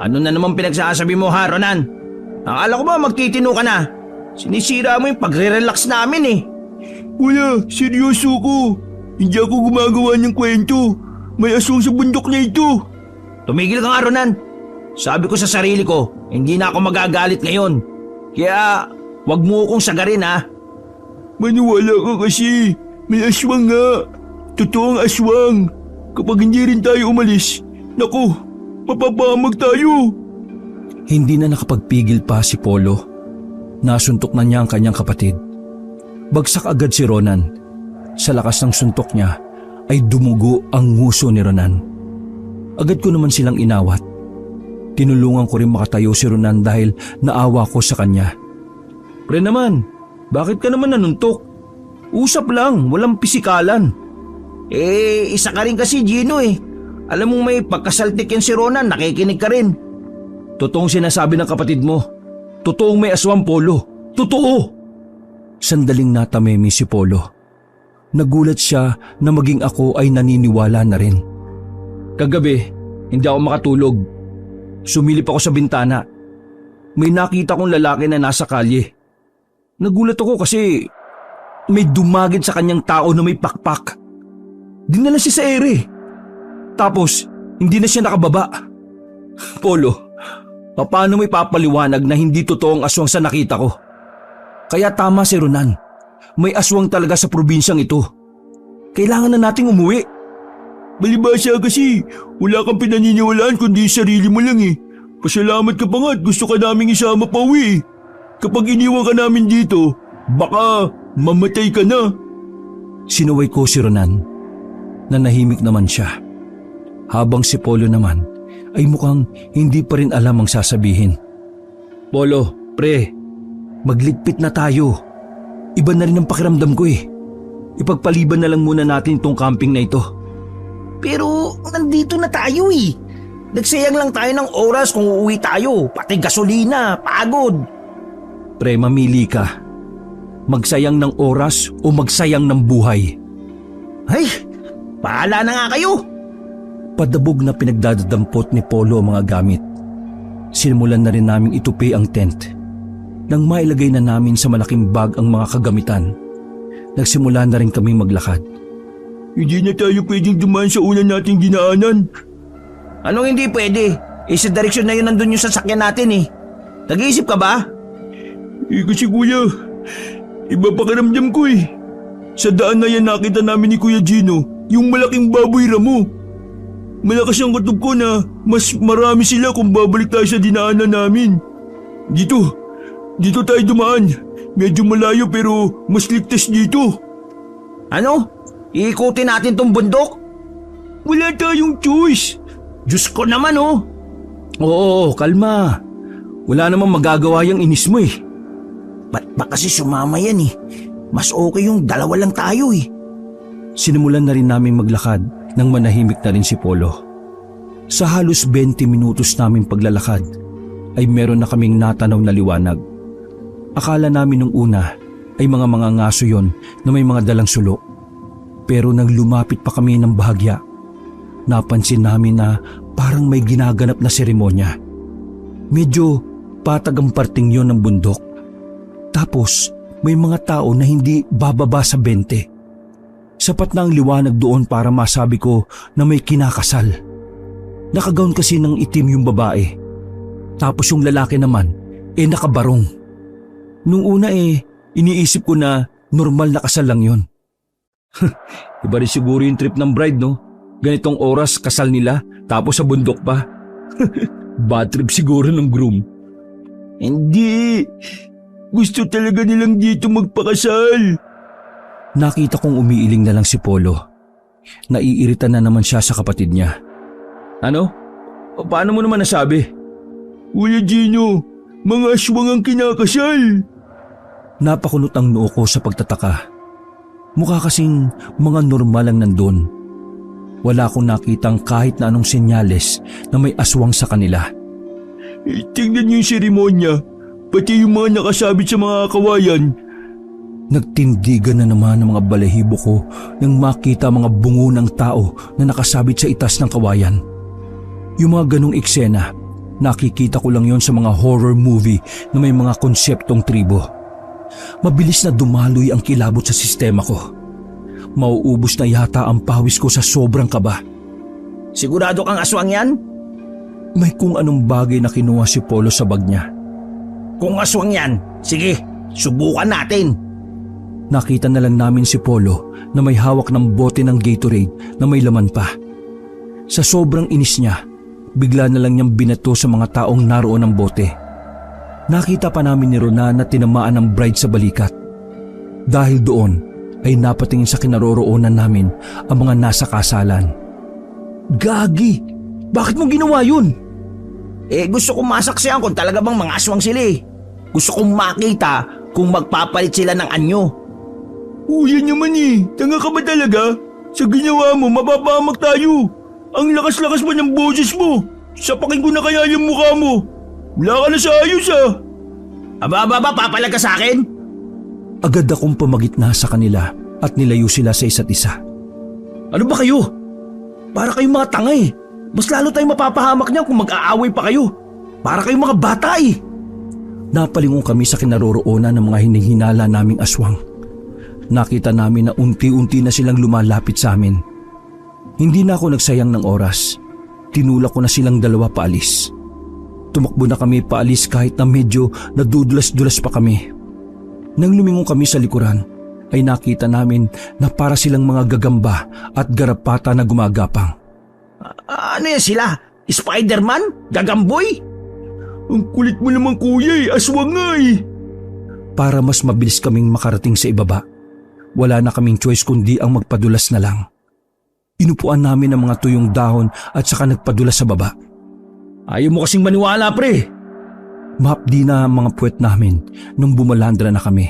Ano na naman pinagsasabi mo ha, Ronan? Akala ko ba magtitino ka na? Sinisira mo yung pagre-relax namin eh. Kuya, seryoso ko. Hindi ako gumagawa ng kwento. May aswang sa bundok na ito. Tumigil ka nga, Ronan. Sabi ko sa sarili ko, hindi na ako magagalit ngayon. Kaya, wag mo akong sagarin ha. Maniwala ka kasi. May aswang nga. Totoong aswang. Kapag hindi rin tayo umalis, naku, mapapahamag tayo. Hindi na nakapagpigil pa si Polo. Nasuntok na niya ang kanyang kapatid. Bagsak agad si Ronan. Sa lakas ng suntok niya ay dumugo ang nguso ni Ronan. Agad ko naman silang inawat. Tinulungan ko rin makatayo si Ronan dahil naawa ko sa kanya. Pre naman, bakit ka naman nanuntok? Usap lang, walang pisikalan. Isa ka rin kasi Gino eh. Alam mong may pagkasaltik yan si Ronan, nakikinig ka rin. Totoong sinasabi ng kapatid mo. Totoong may aswang, Polo. Totoo! Sandaling natamemi si Polo. Nagulat siya na maging ako ay naniniwala na rin. Kagabi, hindi ako makatulog. Sumilip ako sa bintana. May nakita kong lalaki na nasa kalye. Nagulat ako kasi may dumagit sa kanyang tao na may pakpak. Dinala siya sa ere. Tapos, hindi na siya nakababa. Polo, paano may papaliwanag na hindi totoong aswang sa nakita ko? Kaya tama si Ronan. May aswang talaga sa probinsyang ito. Kailangan na nating umuwi. Balibasa kasi, wala kang pinaniniwalaan kundi sarili mo lang eh. Pasalamat ka pa nga at gusto ka naming isama pa uwi eh. Kapag iniwan ka namin dito, baka mamatay ka na. Sinuway ko si Ronan. Nanahimik naman siya. Habang si Polo naman ay mukhang hindi pa rin alam ang sasabihin. Polo, pre, magligpit na tayo. Iba na rin ang pakiramdam ko eh. Ipagpaliban na lang muna natin itong camping na ito. Pero nandito na tayo eh. Nagsayang lang tayo ng oras kung uuwi tayo. Pati gasolina, pagod. Pre, mamili ka. Magsayang ng oras o magsayang ng buhay. Ay, bahala na nga kayo. Padabog na pinagdadampot ni Polo ang mga gamit. Sinimulan na rin naming itupi ang tent. Nang mailagay na namin sa malaking bag ang mga kagamitan, nagsimula na rin kaming maglakad. Hindi na tayo pwedeng dumaan sa una nating dinaanan. Anong hindi pwede? Sa direksyon na yun nandun yung sasakyan natin eh. Nag-iisip ka ba? Kasi kuya, iba pakiramdam ko eh. Sa daan na yan nakita namin ni Kuya Gino, yung malaking baboy ramo. Malakas ang kutob ko na mas marami sila kung babalik tayo sa dinaanan namin. Dito tayo dumaan. Medyo malayo pero mas ligtas dito. Ano? Iikutin natin tong bundok? Wala tayong choice. Diyos ko naman oh. Oo, kalma. Wala namang magagawa yung inis mo eh. Ba't ba kasi sumama yan eh? Mas okay yung dalawa lang tayo eh. Sinimulan na rin namin maglakad nang manahimik na rin si Polo. Sa halos 20 minutos namin paglalakad ay meron na kaming natanaw na liwanag. Akala namin nung una ay mga ngaso yon na may mga dalang sulo. Pero nang lumapit pa kami ng bahagya, napansin namin na parang may ginaganap na seremonya. Medyo patag ang parting yon ng bundok. Tapos may mga tao na hindi bababa sa 20. Sapat na ang liwanag doon para masabi ko na may kinakasal. Nakagaon kasi ng itim yung babae. Tapos yung lalaki naman nakabarong. Nung una iniisip ko na normal na kasal lang yun. Iba rin siguro yung trip ng bride no? Ganitong oras kasal nila tapos sa bundok pa. Bad trip siguro ng groom. Hindi. Gusto talaga nilang dito magpakasal. Nakita kong umiiling na lang si Polo. Naiirita na naman siya sa kapatid niya. Ano? Paano mo naman nasabi? Kuya Gino, mga aswang ang kinakasal. Napakunot ang noo ko sa pagtataka. Mukha kasing mga normal lang nandun. Wala akong nakitang kahit na anong senyales na may aswang sa kanila. Tingnan niyo yung seremonya. Pati yung mga nakasabit sa mga kawayan. Nagtindigan na naman ang mga balahibo ko nang makita mga bungo ng tao na nakasabit sa itas ng kawayan. Yung mga ganong eksena, nakikita ko lang yon sa mga horror movie na may mga konseptong tribo. Mabilis na dumaloy ang kilabot sa sistema ko. Mauubos na yata ang pawis ko sa sobrang kaba. Sigurado kang aswang yan? May kung anong bagay na kinuha si Polo sa bag niya. Kung aswang yan, sige, subukan natin. Nakita na lang namin si Polo na may hawak ng bote ng Gatorade na may laman pa. Sa sobrang inis niya, bigla na lang niyang binato sa mga taong naroon ng bote. Nakita pa namin ni Ronan na tinamaan ng bride sa balikat. Dahil doon ay napatingin sa kinaroroonan namin ang mga nasa kasalan. Gagi! Bakit mo ginawa yun? Gusto kong masaksihan kung talaga bang mga aswang sila eh. Gusto kong makita kung magpapalit sila ng anyo. Yan naman eh. Tanga ka ba talaga? Sa ginawa mo, mapapahamak tayo. Ang lakas-lakas pa ng boses mo. Sapakin ko na kaya yung mukha mo. Wala ka na sa ayos ah. Aba, papalag ka sa akin? Agad akong pumagitna sa kanila at nilayo sila sa isa't isa. Ano ba kayo? Para kayong mga tanga eh. Mas lalo tayong mapapahamak niyan kung mag-aaway pa kayo. Para kayong mga bata eh. Napalingon kami sa kinaroroonan ng mga hinihinala naming aswang. Nakita namin na unti-unti na silang lumalapit sa amin. Hindi na ako nagsayang ng oras. Tinulak ko na silang dalawa paalis. Tumakbo na kami paalis kahit na medyo nadudulas-dulas pa kami. Nang lumingon kami sa likuran, ay nakita namin na para silang mga gagamba at garapata na gumagapang. Ano yan sila? Spider-Man? Gagamboy? Ang kulit mo naman kuya eh. Aswang nga eh. Para mas mabilis kaming makarating sa ibaba, wala na kaming choice kundi ang magpadulas na lang. Inupuan namin ang mga tuyong dahon at saka nagpadulas sa baba. Ayaw mo kasing maniwala pre. Mahapdi na ang mga puwet namin nung bumalandra na kami.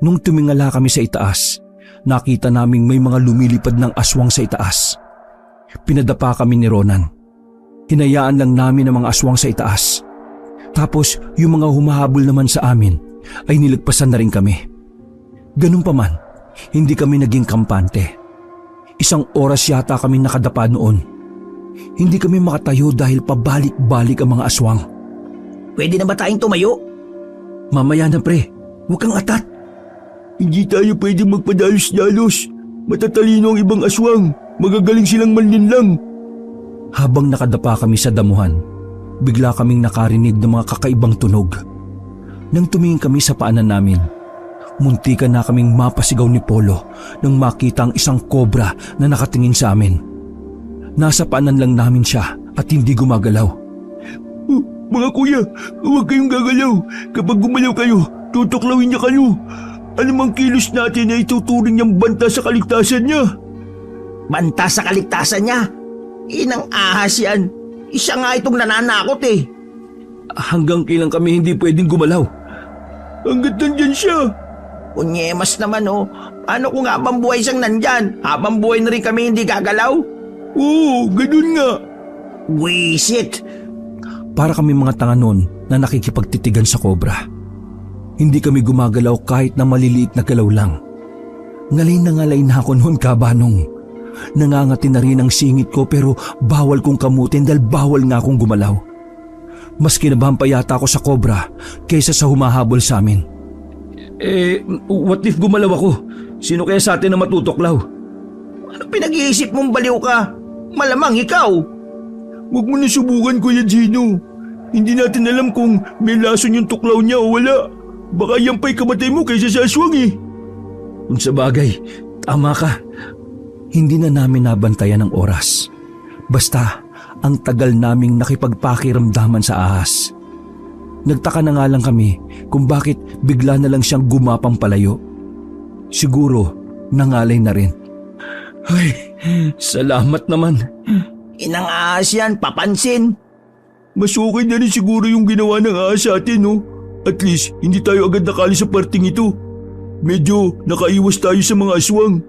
Nung tumingala kami sa itaas, nakita naming may mga lumilipad ng aswang sa itaas. Pinadapa kami ni Ronan. Hinayaan lang namin ang mga aswang sa itaas. Tapos yung mga humahabol naman sa amin ay nilagpasan na rin kami. Ganun pa man, hindi kami naging kampante. 1 oras yata kami nakadapa noon. Hindi kami makatayo dahil pabalik-balik ang mga aswang. Pwede na ba tayong tumayo? Mamaya na pre, huwag kang atat. Hindi tayo pwede magpadalos-dalos. Matatalino ang ibang aswang. Magagaling silang manlinlang. Habang nakadapa kami sa damuhan, bigla kaming nakarinig ng mga kakaibang tunog. Nang tumingin kami sa paanan namin, muntikan na kaming mapasigaw ni Polo nang makita ang isang kobra na nakatingin sa amin. Nasa paanan lang namin siya at hindi gumagalaw. Mga kuya, huwag kayong gagalaw. Kapag gumalaw kayo, tutuklawin niya kayo. Anumang kilos natin ay tuturing niyang banta sa kaligtasan niya. Banta sa kaligtasan niya? Inang ahas yan. Isa nga itong nananakot eh. Hanggang kailan kami hindi pwedeng gumalaw? Hanggat nandyan siya. Kunyemas naman oh. Paano kung habang buhay siyang nandyan? Habang buhay na rin kami hindi gagalaw? Oo, ganun nga. Wisit! Para kami mga tanga noon na nakikipagtitigan sa kobra. Hindi kami gumagalaw kahit na maliliit na galaw lang. Ngalay na ngalay na ako noon, Kabanong. Nangangati na rin ang singit ko pero bawal kong kamutin dahil bawal nga akong gumalaw. Mas kinabahan pa yata ako sa kobra kaysa sa humahabol sa amin. What if gumalaw ako? Sino kaya sa atin na matutuklaw? Ano pinag-iisip mong baliw ka? Malamang ikaw. Huwag mo na subukan, Kuya Gino. Hindi natin alam kung may lason yung tuklaw niya o wala. Baka yan pa'y kamatay mo kaysa sa aswang eh. Kung sa bagay, tama ka. Hindi na namin nabantayan ang oras. Basta, ang tagal naming nakipagpakiramdaman sa ahas. Nagtaka na nga lang kami kung bakit bigla na lang siyang gumapang palayo. Siguro, nangalay na rin. Ay, salamat naman. Inang ahas yan, papansin. Mas okay na rin siguro yung ginawa ng ahas sa atin, no? At least, hindi tayo agad nakali sa parting ito. Medyo nakaiwas tayo sa mga aswang.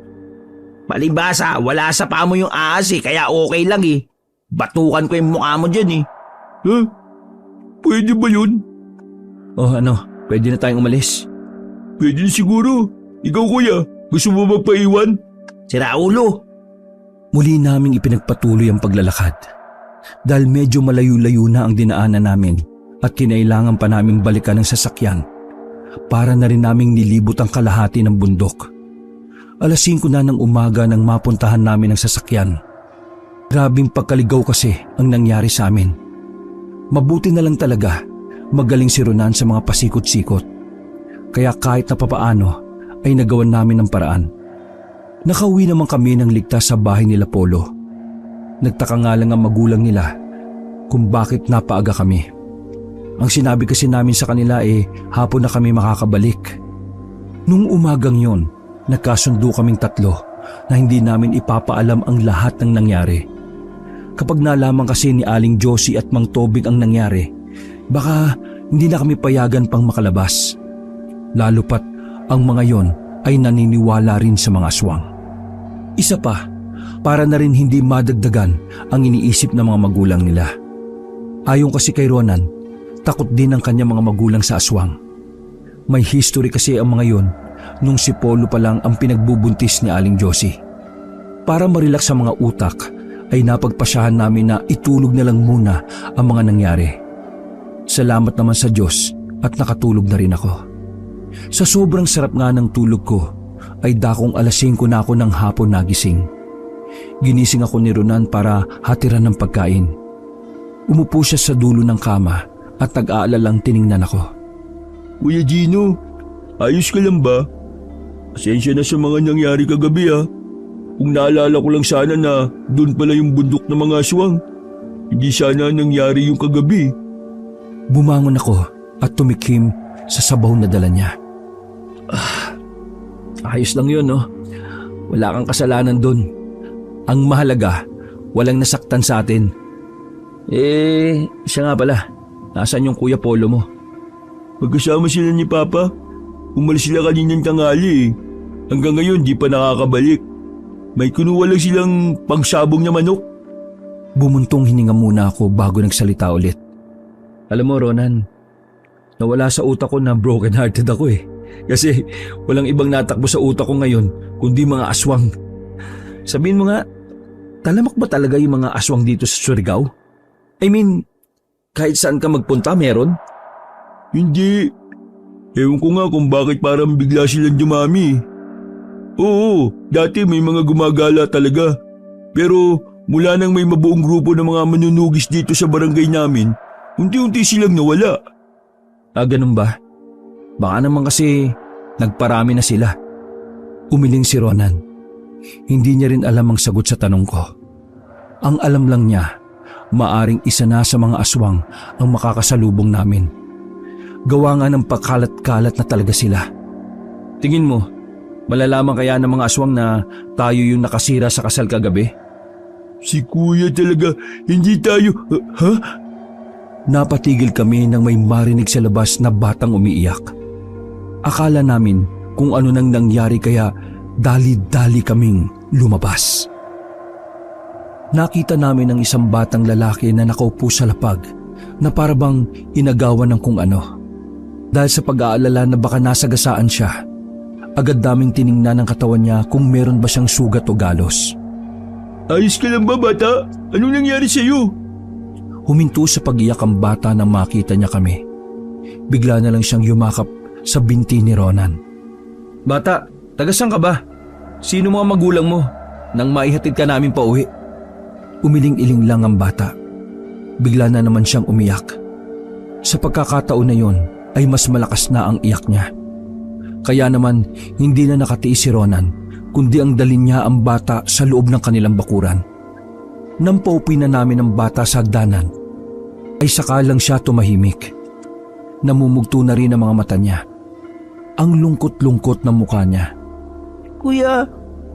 Palibasa, wala sa paa mo yung ahas eh, kaya okay lang eh. Batukan ko yung mukha mo dyan eh. Ha? Pwede ba yun? Oh ano, pwede na tayong umalis. Pwede na siguro. Ikaw kuya, gusto mo magpaiwan? Si Raulo. Muli naming ipinagpatuloy ang paglalakad. Dahil medyo malayo-layo na ang dinaanan namin at kinailangan pa naming balikan ng sasakyan para na rin naming nilibot ang kalahati ng bundok. 5:00 na ng umaga nang mapuntahan namin ang sasakyan. Grabing pagkaligaw kasi ang nangyari sa amin. Mabuti na lang talaga, magaling si Ronan sa mga pasikot-sikot. Kaya kahit na papaano ay nagawan namin ng paraan. Nakauwi naman kami ng ligtas sa bahay nila Polo. Nagtaka nga lang ang magulang nila kung bakit napaaga kami. Ang sinabi kasi namin sa kanila hapon na kami makakabalik. Nung umagang yon, nagkasundo kaming tatlo na hindi namin ipapaalam ang lahat ng nangyari. Kapag nalaman kasi ni Aling Josie at Mang Tobing ang nangyari, baka hindi na kami payagan pang makalabas. Lalo pat ang mga yon ay naniniwala rin sa mga aswang. Isa pa, para na rin hindi madagdagan ang iniisip ng mga magulang nila. Ayon kasi kay Ronan, takot din ang kanyang mga magulang sa aswang. May history kasi ang mga yon nung si Polo pa lang ang pinagbubuntis ni Aling Josie. Para marelax sa mga utak, ay napagpasyahan namin na itulog na lang muna ang mga nangyari. Salamat naman sa Diyos at nakatulog na rin ako. Sa sobrang sarap nga ng tulog ko, ay dakong alas 5 na ako ng hapon nagising. Ginising ako ni Ronan para hatiran ng pagkain. Umupo siya sa dulo ng kama at nag-aalalang tiningnan ako. Kuya Gino, ayos ka lang ba? Pasensya na sa mga nangyari kagabi ha. Kung naalala ko lang sana na doon pala yung bundok ng mga aswang. Hindi sana nangyari yung kagabi. Bumangon ako at tumikim sa sabaw na dala niya. Ayos lang yun, no? Wala kang kasalanan doon. Ang mahalaga, walang nasaktan sa atin. Siya nga pala. Nasaan yung Kuya Polo mo? Magkasama sila ni Papa. Umalis sila kaninang tanghali eh. Hanggang ngayon di pa nakakabalik. May kinuha lang silang pangsabong na manok. Bumuntong hininga muna ako bago nagsalita ulit. Alam mo, Ronan, nawala sa utak ko na broken hearted ako eh. Kasi walang ibang natakbo sa utak ko ngayon kundi mga aswang. Sabihin mo nga, talamak ba talaga yung mga aswang dito sa Surigao? I mean, kahit saan ka magpunta meron? Hindi. Ewan ko nga kung bakit parang bigla silang dumami. Oo, dati may mga gumagala talaga. Pero mula nang may mabuong grupo ng mga manunugis dito sa barangay namin, unti-unti silang nawala. Ganun ba? Baka naman kasi nagparami na sila. Umiling si Ronan. Hindi niya rin alam ang sagot sa tanong ko. Ang alam lang niya, maaring isa na sa mga aswang ang makakasalubong namin. Gawa nga ng pagkalat-kalat na talaga sila. Tingin mo, malalaman kaya ng mga aswang na tayo yung nakasira sa kasal kagabi? Si Kuya talaga, hindi tayo… Ha? Napatigil kami nang may marinig sa labas na batang umiiyak. Akala namin kung ano nang nangyari kaya dali-dali kaming lumabas. Nakita namin ang isang batang lalaki na nakaupo sa lapag na parabang inagawan ng kung ano. Dahil sa pag-aalala na baka nasagasaan siya, agad naming tiningnan ang katawan niya kung meron ba siyang sugat o galos. Ayos ka lang ba, bata? Anong nangyari sa'yo? Huminto sa pag-iyak ang bata nang makita niya kami. Bigla na lang siyang yumakap sa binti ni Ronan. Bata, taga-saan ka ba? Sino mga magulang mo nang maihatid ka namin pa uwi? Umiling-iling lang ang bata. Bigla na naman siyang umiyak. Sa pagkakataon na yon ay mas malakas na ang iyak niya. Kaya naman hindi na nakatiis si Ronan kundi ang dalin niya ang bata sa loob ng kanilang bakuran. Nang pauwi na namin ang bata sa hagdanan, ay saka lang siya tumahimik. Namumugto na rin ang mga mata niya. Ang lungkot-lungkot ng mukha niya. Kuya,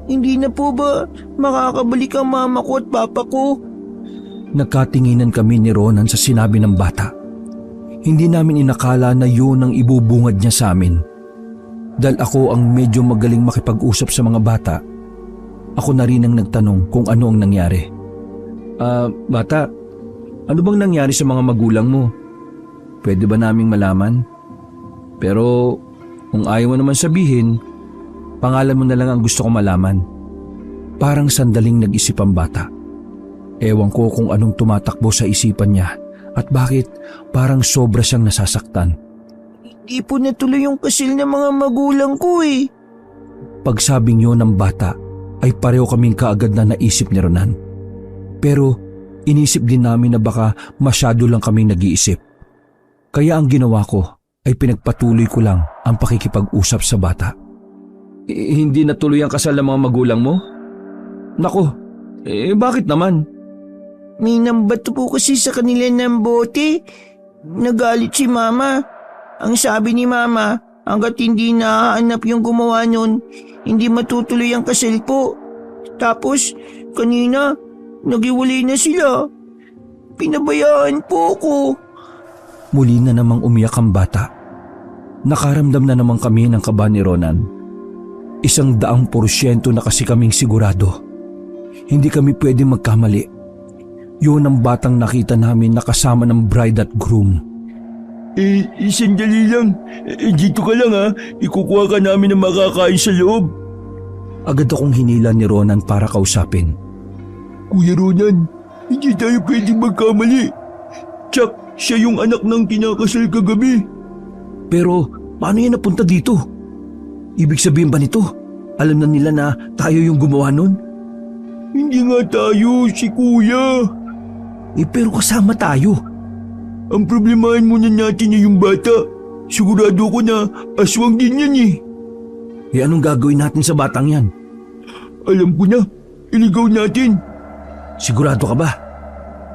hindi na po ba makakabalik ang mama ko at papa ko? Nagkatinginan kami ni Ronan sa sinabi ng bata. Hindi namin inakala na yun ang ibubungad niya sa amin. Dahil ako ang medyo magaling makipag-usap sa mga bata, ako na rin ang nagtanong kung ano ang nangyari. Bata, ano bang nangyari sa mga magulang mo? Pwede ba naming malaman? Pero kung ayaw mo naman sabihin, pangalan mo na lang ang gusto ko malaman. Parang sandaling nag-isip ang bata. Ewan ko kung anong tumatakbo sa isipan niya at bakit parang sobra siyang nasasaktan. Hindi po natuloy yung kasal ng mga magulang ko eh. Pagsabing yun ng bata ay pareho kaming kaagad na naisip ni Ronan. Pero inisip din namin na baka masyado lang kaming nag-iisip. Kaya ang ginawa ko ay pinagpatuloy ko lang ang pakikipag-usap sa bata. Hindi natuloy ang kasal ng mga magulang mo? Nako, bakit naman? May nambato po kasi sa kanila ng bote. Nagalit si mama. Ang sabi ni mama, hanggat hindi nahanap yung gumawa nun, hindi matutuloy ang kasal po. Tapos, kanina, nagiwalay na sila. Pinabayaan po ko. Muli na namang umiyak ang bata. Nakaramdam na naman kami ng kaba ni Ronan. 100% na kasi kaming sigurado. Hindi kami pwede magkamali. Yun ang batang nakita namin na kasama ng bride at groom. Sandali lang. Dito ka lang ha. Ikukuha ka namin ng makakain sa loob. Agad akong hinila ni Ronan para kausapin. Kuya Ronan, hindi tayo pwedeng magkamali. Tsak, siya yung anak ng kinakasal kagabi. Pero paano yan napunta dito? Ibig sabihin ba nito? Alam na nila na tayo yung gumawa nun? Hindi nga tayo, si kuya. Pero kasama tayo. Ang problemahin muna natin ay yung bata. Sigurado ko na aswang din yan eh. Anong gagawin natin sa batang yan? Alam ko na, iligaw natin. Sigurado ka ba?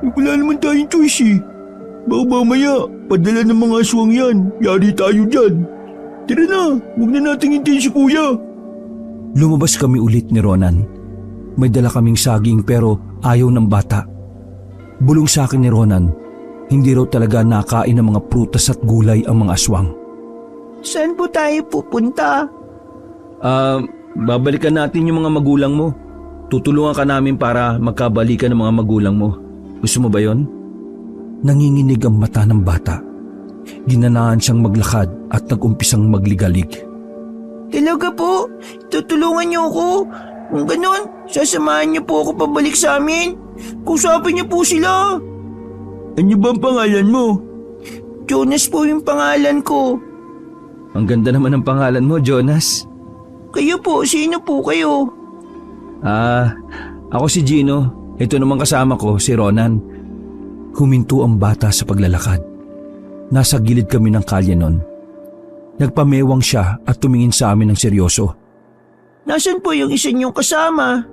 Wala naman tayong choice eh. Baka mamaya, padala ng mga aswang yan. Yari tayo dyan. Tara na, huwag na nating hintayin si kuya. Lumabas kami ulit ni Ronan. May dala kaming saging pero ayaw ng bata. Bulong sa akin ni Ronan, hindi raw talaga nakain ng mga prutas at gulay ang mga aswang. Saan po tayo pupunta? Babalikan natin yung mga magulang mo. Tutulungan ka namin para magkabalikan ng mga magulang mo. Gusto mo ba yon? Nanginginig ang mata ng bata. Ginanahan siyang maglakad at nag-umpisang magligalig. Talaga po? Tutulungan niyo ako? Kung ganon, sasamahan niyo po ako pabalik sa amin. Kusapin niyo po sila. Ano ba ang pangalan mo? Jonas po yung pangalan ko. Ang ganda naman ng pangalan mo, Jonas. Kayo po, sino po kayo? Ako si Gino. Ito naman kasama ko, si Ronan. Huminto ang bata sa paglalakad. Nasa gilid kami ng kalye nun. Nagpamewang siya at tumingin sa amin ng seryoso. Nasaan po yung isa niyong kasama?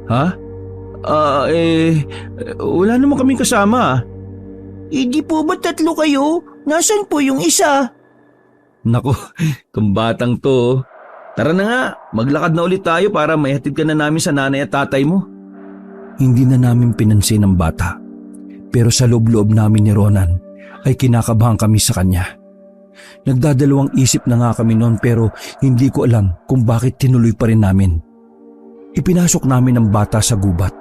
Ha? Wala naman kaming kasama. Di po ba 3 kayo? Nasaan po yung isa? Naku, kung batang to. Tara na nga, maglakad na ulit tayo para maihatid ka na namin sa nanay at tatay mo. Hindi na namin pinansin ang bata. Pero sa loob-loob namin ni Ronan ay kinakabahan kami sa kanya. Nagdadalawang isip na nga kami noon pero hindi ko alam kung bakit tinuloy pa rin namin. Ipinasok namin ang bata sa gubat.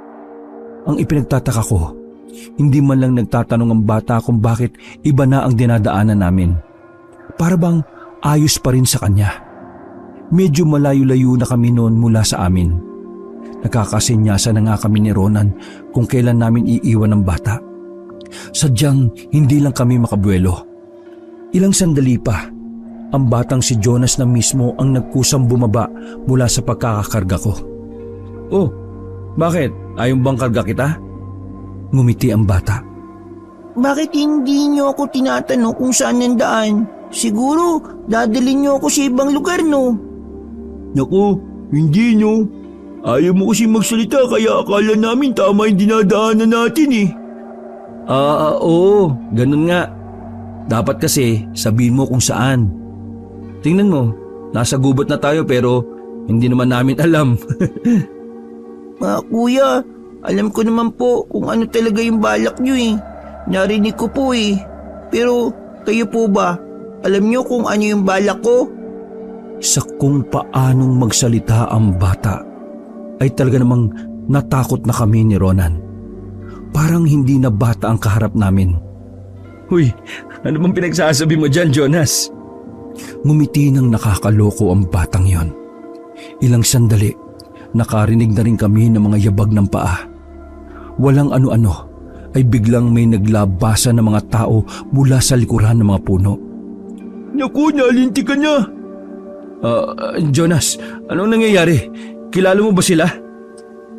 Ang ipinagtataka ko, hindi man lang nagtatanong ang bata kung bakit iba na ang dinadaanan namin. Para bang ayos pa rin sa kanya. Medyo malayo-layo na kami noon mula sa amin. Nakakasenyasa na nga kami ni Ronan kung kailan namin iiwan ang bata. Sadyang hindi lang kami makabuelo. Ilang sandali pa, ang batang si Jonas na mismo ang nagkusang bumaba mula sa pagkakakarga ko. Oh, bakit? Ayaw bang karga kita? Ngumiti ang bata. Bakit hindi niyo ako tinatanong kung saan ang daan? Siguro, dadalhin niyo ako sa ibang lugar, no? Naku, hindi no. Ayaw mo kasi magsalita kaya akala namin tama yung dinadaanan natin eh. Oo, ganun nga. Dapat kasi sabihin mo kung saan. Tingnan mo, nasa gubat na tayo pero hindi naman namin alam. Kuya, alam ko naman po kung ano talaga yung balak niyo eh. Narinig ko po eh. Pero kayo po ba? Alam niyo kung ano yung balak ko? Sa kung paanong magsalita ang bata, ay talaga namang natakot na kami ni Ronan. Parang hindi na bata ang kaharap namin. Huy, ano bang pinagsasabi mo dyan, Jonas? Ngumiti ng nakakaloko ang batang yon. Ilang sandali, nakarinig na rin kami ng mga yabag ng paa. Walang ano-ano, ay biglang may naglabasa ng mga tao mula sa likuran ng mga puno. Naku, nalinti ka na. Jonas, anong nangyayari? Kilala mo ba sila?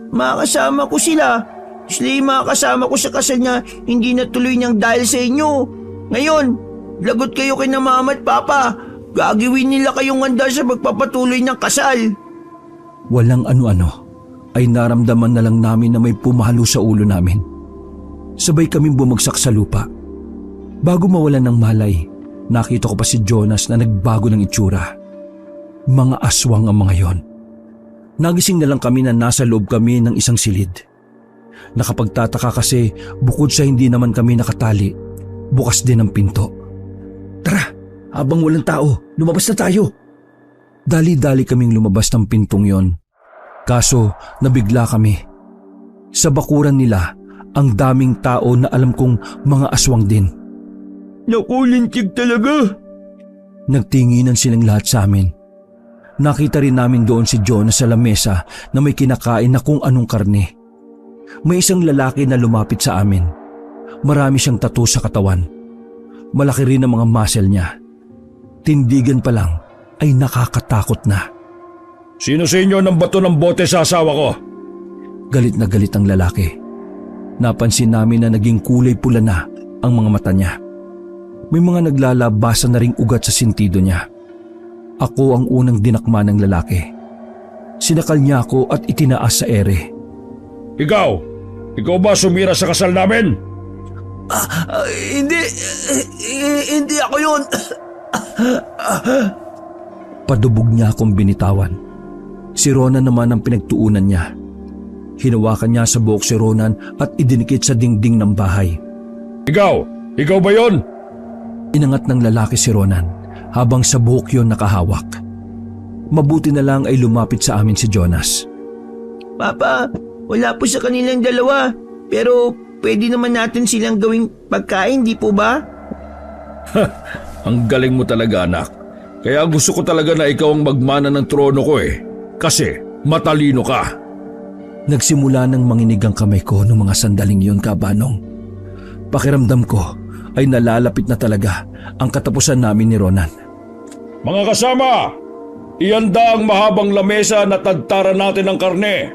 Makasama ko sila. Sila yung mga kasama ko sa kasal niya, hindi natuloy niyang dahil sa inyo. Ngayon, lagot kayo kay na mama at papa. Gagawin nila kayong handa sa magpapatuloy ng kasal. Walang ano-ano, ay naramdaman na lang namin na may pumalo sa ulo namin. Sabay kaming bumagsak sa lupa. Bago mawalan ng malay, nakita ko pa si Jonas na nagbago ng itsura. Mga aswang ang mga yon. Nagising na lang kami na nasa loob kami ng isang silid. Nakapagtataka kasi bukod sa hindi naman kami nakatali, bukas din ang pinto. Tara, habang walang tao, lumabas na tayo. Dali-dali kaming lumabas ng pintong yon. Kaso nabigla kami. Sa bakuran nila, ang daming tao na alam kong mga aswang din. Naku, lintig talaga. Nagtinginan silang lahat sa amin. Nakita rin namin doon si Jonas sa lamesa na may kinakain na kung anong karne. May isang lalaki na lumapit sa amin. Marami siyang tattoo sa katawan. Malaki rin ang mga muscle niya. Tindigan pa lang ay nakakatakot na. Sino sa inyo nang bato ng bote sa asawa ko? Galit na galit ang lalaki. Napansin namin na naging kulay pula na ang mga mata niya. May mga naglalabasan na ring ugat sa sentido niya. Ako ang unang dinakma ng lalaki. Sinakal niya ako at itinaas sa ere. Ikaw? Ikaw ba sumira sa kasal namin? Hindi ako yun. Padubog niya akong binitawan. Si Ronan naman ang pinagtuunan niya. Hinawakan niya sa buhok si Ronan at idinikit sa dingding ng bahay. Ikaw? Ikaw ba yon? Inangat ng lalaki si Ronan habang sa buhok yon nakahawak. Mabuti na lang ay lumapit sa amin si Jonas. Papa, wala po sa kanilang dalawa. Pero pwede naman natin silang gawing pagkain, di po ba? Ang galing mo talaga, anak. Kaya gusto ko talaga na ikaw ang magmana ng trono ko eh. Kasi matalino ka. Nagsimula ng manginig ang kamay ko noong mga sandaling yun, Kabanong. Pakiramdam ko ay nalalapit na talaga ang katapusan namin ni Ronan. Mga kasama, ihanda ang mahabang lamesa na tadtaran natin ng karne.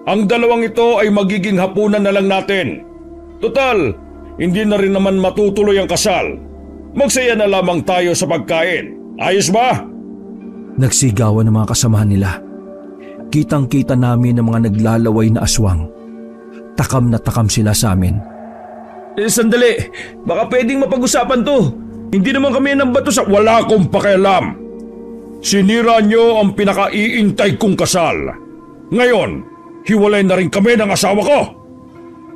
Ang dalawang ito ay magiging hapunan na lang natin. Total, hindi na rin naman matutuloy ang kasal. Magsaya na lamang tayo sa pagkain. Ayos ba? Nagsigawan ng mga kasamahan nila. Kitang-kita namin ang mga naglalaway na aswang. Takam na takam sila sa amin. Sandali, baka pwedeng mapag-usapan to. Hindi naman kami ng bato sa... Wala akong pakialam. Sinira nyo ang pinakaiintay kong kasal. Ngayon, hiwalay na rin kami ng asawa ko.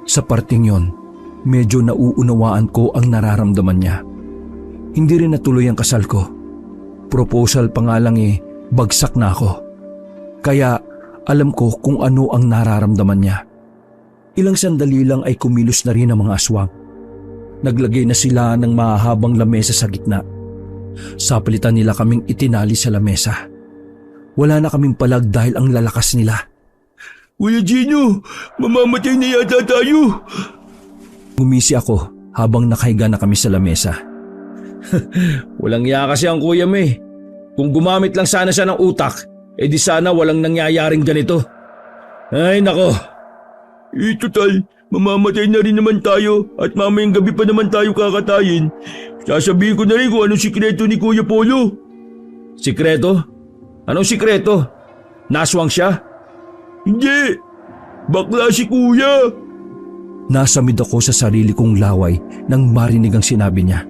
Sa parting yon, medyo nauunawaan ko ang nararamdaman niya. Hindi rin natuloy ang kasal ko. Proposal pa nga lang bagsak na ako. Kaya alam ko kung ano ang nararamdaman niya. Ilang sandali lang ay kumilos na rin ang mga aswang. Naglagay na sila ng mahahabang lamesa sa gitna. Sapilitan nila kaming itinali sa lamesa. Wala na kaming palag dahil ang lalakas nila. Kuya Gino, mamamatay na yata tayo. Gumisi ako habang nakahiga na kami sa lamesa. Walang iya kasi ang kuya mo eh. Kung gumamit lang sana siya ng utak, di sana walang nangyayaring ganito. Ay nako. Total, mamamatay na rin naman tayo at mamayang gabi pa naman tayo kakatayin. Sasabihin ko na rin kung anong sikreto ni Kuya Polo. Sikreto? Anong sikreto? Naswang siya? Hindi. Bakla si Kuya. Nasamid ako sa sarili kong laway nang marinig ang sinabi niya.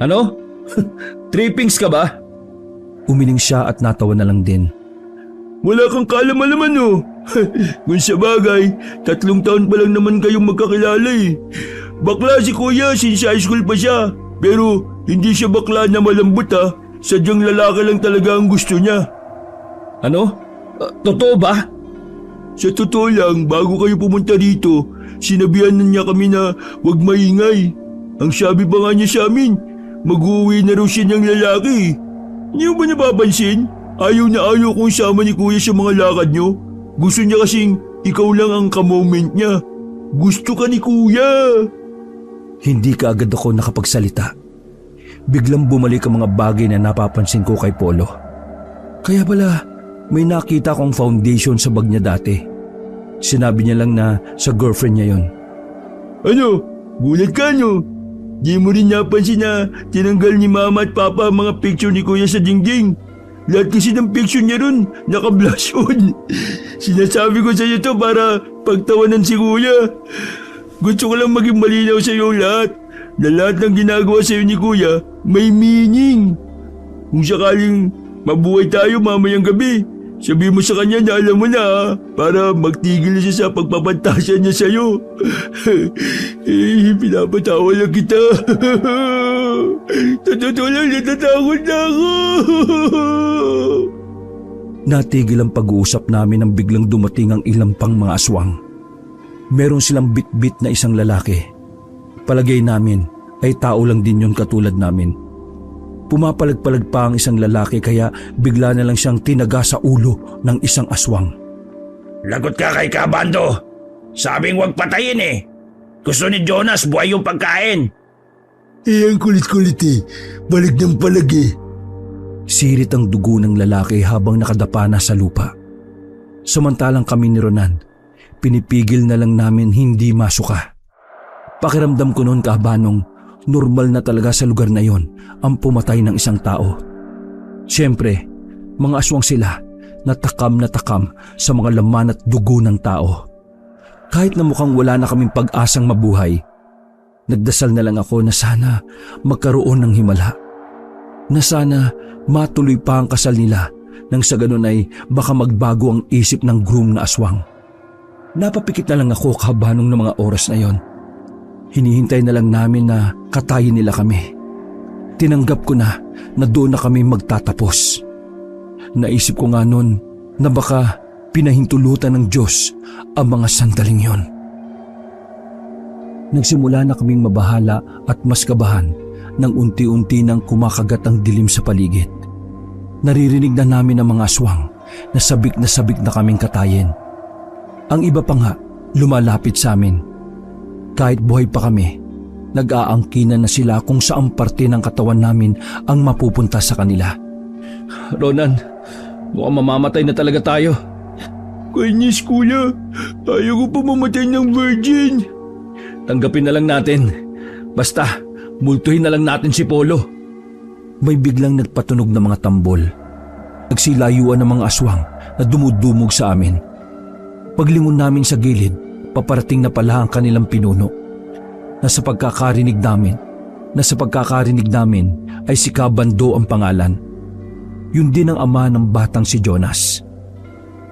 Ano? Trippings ka ba? Umiling siya at natawa na lang din. Wala kang kalam-alaman no. Kung sa bagay, 3 taon pa lang naman kayong magkakilala eh. Bakla si Kuya since high school pa siya. Pero hindi siya bakla na malambot ha. Sadyang lalaki lang talaga ang gusto niya. Ano? Totoo ba? Sa totoo lang, bago kayo pumunta dito, sinabihan na niya kami na huwag maingay. Ang sabi pa nga niya sa amin, mag-uwi na raw siya niyang lalaki. Hindi mo ba napapansin? Ayaw na ayaw kong sama ni Kuya sa mga lakad niyo. Gusto niya kasing ikaw lang ang ka-moment niya. Gusto ka ni Kuya. Hindi ka agad ako nakapagsalita. Biglang bumalik ang mga bagay na napapansin ko kay Polo. Kaya pala, may nakita akong foundation sa bag niya dati. Sinabi niya lang na sa girlfriend niya yon. Ano? Gulat ka no? Di mo rin napansin na tinanggal ni Mama at Papa ang mga picture ni Kuya sa dingding. Lahat kasi ng picture niya ron, naka-blush on. Sinasabi ko sa iyo to para pagtawanan si Kuya. Gusto ko lang maging malinaw sa iyo lahat. na lahat ng ginagawa sa'yo ni Kuya may meaning. Kung sakaling mabuhay tayo mamayang gabi, sabi mo sa kanya na alam mo na para magtigil siya sa pagpapantasya niya sa'yo. Pinapatawa lang kita. Sa totoo lang, natatakot na ako. Natigil ang pag-uusap namin nang biglang dumating ang ilang pang mga aswang. Meron silang bit-bit na isang lalaki. Palagay namin ay tao lang din yun katulad namin. Pumapalag-palag pa ang isang lalaki kaya bigla na lang siyang tinaga sa ulo ng isang aswang. Lagot ka kay Kabando. Sabing huwag patayin eh. Gusto ni Jonas buhay yung pagkain. Ang kulit-kulit Balag ng palag Sirit ang dugo ng lalaki habang nakadapa na sa lupa. Samantalang kami ni Ronan, pinipigil na lang namin hindi masuka. Pakiramdam ko noon, Kabanong, normal na talaga sa lugar na yon ang pumatay ng isang tao. Siyempre, mga aswang sila na takam sa mga laman at dugo ng tao. Kahit na mukhang wala na kaming pag-asang mabuhay, nagdasal na lang ako na sana magkaroon ng himala. Na sana matuloy pa ang kasal nila nang sa ganun ay baka magbago ang isip ng groom na aswang. Napapikit na lang ako, Kabanong, ng mga oras na yon. Hinihintay na lang namin na katayin nila kami. Tinanggap ko na doon na kami magtatapos. Naisip ko nga noon na baka pinahintulutan ng Diyos ang mga sandaling yon. Nagsimula na kaming mabahala at mas kabahan nang unti-unti nang kumakagat ang dilim sa paligid. Naririnig na namin ang mga aswang na sabik na kaming katayin. Ang iba pa nga lumalapit sa amin. Kahit buhay pa kami, nag-aangkinan na sila kung saang parte ng katawan namin ang mapupunta sa kanila. Ronan, mukhang mamamatay na talaga tayo. Kainis, Kuya. Ayaw ko pa mamatay ng virgin. Tanggapin na lang natin. Basta, multuhin na lang natin si Polo. May biglang nagpatunog na mga tambol. Nagsilayuan ng mga aswang na dumudumog sa amin. Paglingon namin sa gilid, paparating na pala ang kanilang pinuno. Nasa pagkakarinig namin ay si Kabando ang pangalan. Yun din ang ama ng batang si Jonas.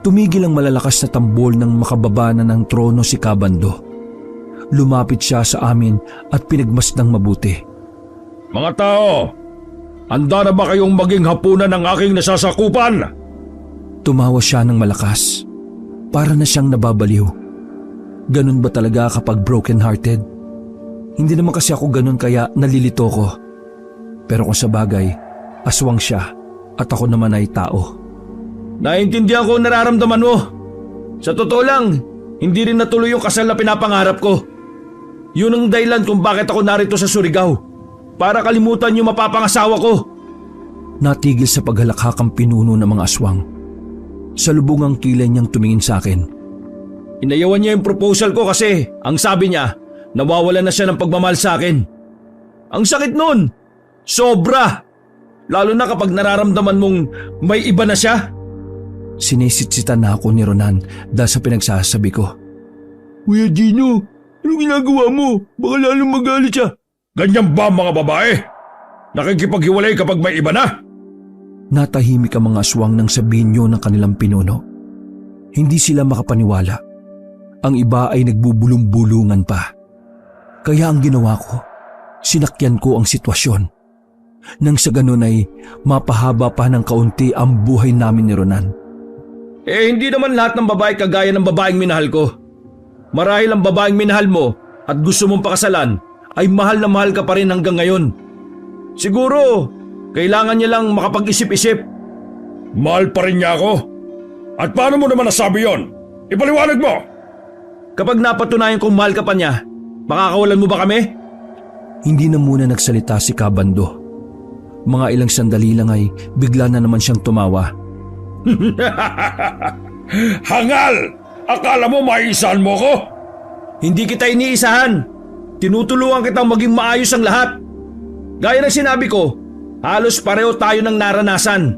Tumigil ang malalakas na tambol nang makababa na ng trono si Kabando. Lumapit siya sa amin at pinagmasdang mabuti. Mga tao, handa na ba kayong maging hapunan ng aking nasasakupan? Tumawa siya ng malakas. Para na siyang nababaliw. Ganun ba talaga kapag broken-hearted? Hindi naman kasi ako ganun kaya nalilito ko. Pero kung sa bagay, aswang siya at ako naman ay tao. Naintindihan ko ang nararamdaman mo. Sa totoo lang, hindi rin natuloy yung kasal na pinapangarap ko. Yun ang dahilan kung bakit ako narito sa Surigao. Para kalimutan yung mapapangasawa ko. Natigil sa paghalakhak ang pinuno ng mga aswang. Sa lubungang kilay niyang tumingin sa akin. Inayawan niya yung proposal ko kasi ang sabi niya, nawawalan na siya ng pagmamahal sa akin. Ang sakit nun. Sobra. Lalo na kapag nararamdaman mong may iba na siya. Sinisitsitan na ako ni Ronan dahil sa pinagsasabi ko. Kuya Gino, anong ginagawa mo? Baka lalong magalit siya. Ganyan ba mga babae? Nakikipaghiwalay kapag may iba na? Natahimik ang mga aswang nang sabihin niyo ng kanilang pinuno. Hindi sila makapaniwala. Ang iba ay nagbubulong-bulungan pa. Kaya ang ginawa ko, sinakyan ko ang sitwasyon. Nang sa ganun ay mapahaba pa ng kaunti ang buhay namin ni Ronan. Hindi naman lahat ng babae kagaya ng babaeng minahal ko. Marahil ang babaeng minahal mo at gusto mong pakasalan ay mahal na mahal ka pa rin hanggang ngayon. Siguro, kailangan niya lang makapag-isip-isip. Mahal pa rin niya ako? At paano mo naman nasabi yon? Ipaliwanag mo! Kapag napatunayan kong mahal ka pa niya, makakawalan mo ba kami? Hindi na muna nagsalita si Kabando. Mga ilang sandali lang ay bigla na naman siyang tumawa. Hangal! Akala mo maiisahan mo ko? Hindi kita iniisahan. Tinutulungan kitang maging maayos ang lahat. Gaya ng sinabi ko, halos pareho tayo ng naranasan.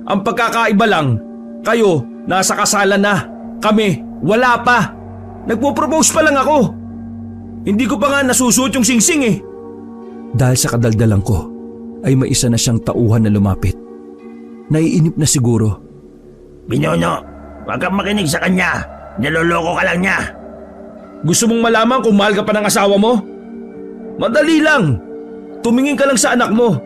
Ang pagkakaiba lang, kayo nasa kasalan na, kami wala pa. Nagpo-propose pa lang ako. Hindi ko pa nga nasusuot yung singsing eh. Dahil sa kadaldalan ko ay may isa na siyang tauhan na lumapit. Naiinip na siguro. Binyonyo, huwag kang makinig sa kanya. Niloloko ka lang niya. Gusto mong malaman kung mahal ka pa ng asawa mo? Madali lang. Tumingin ka lang sa anak mo.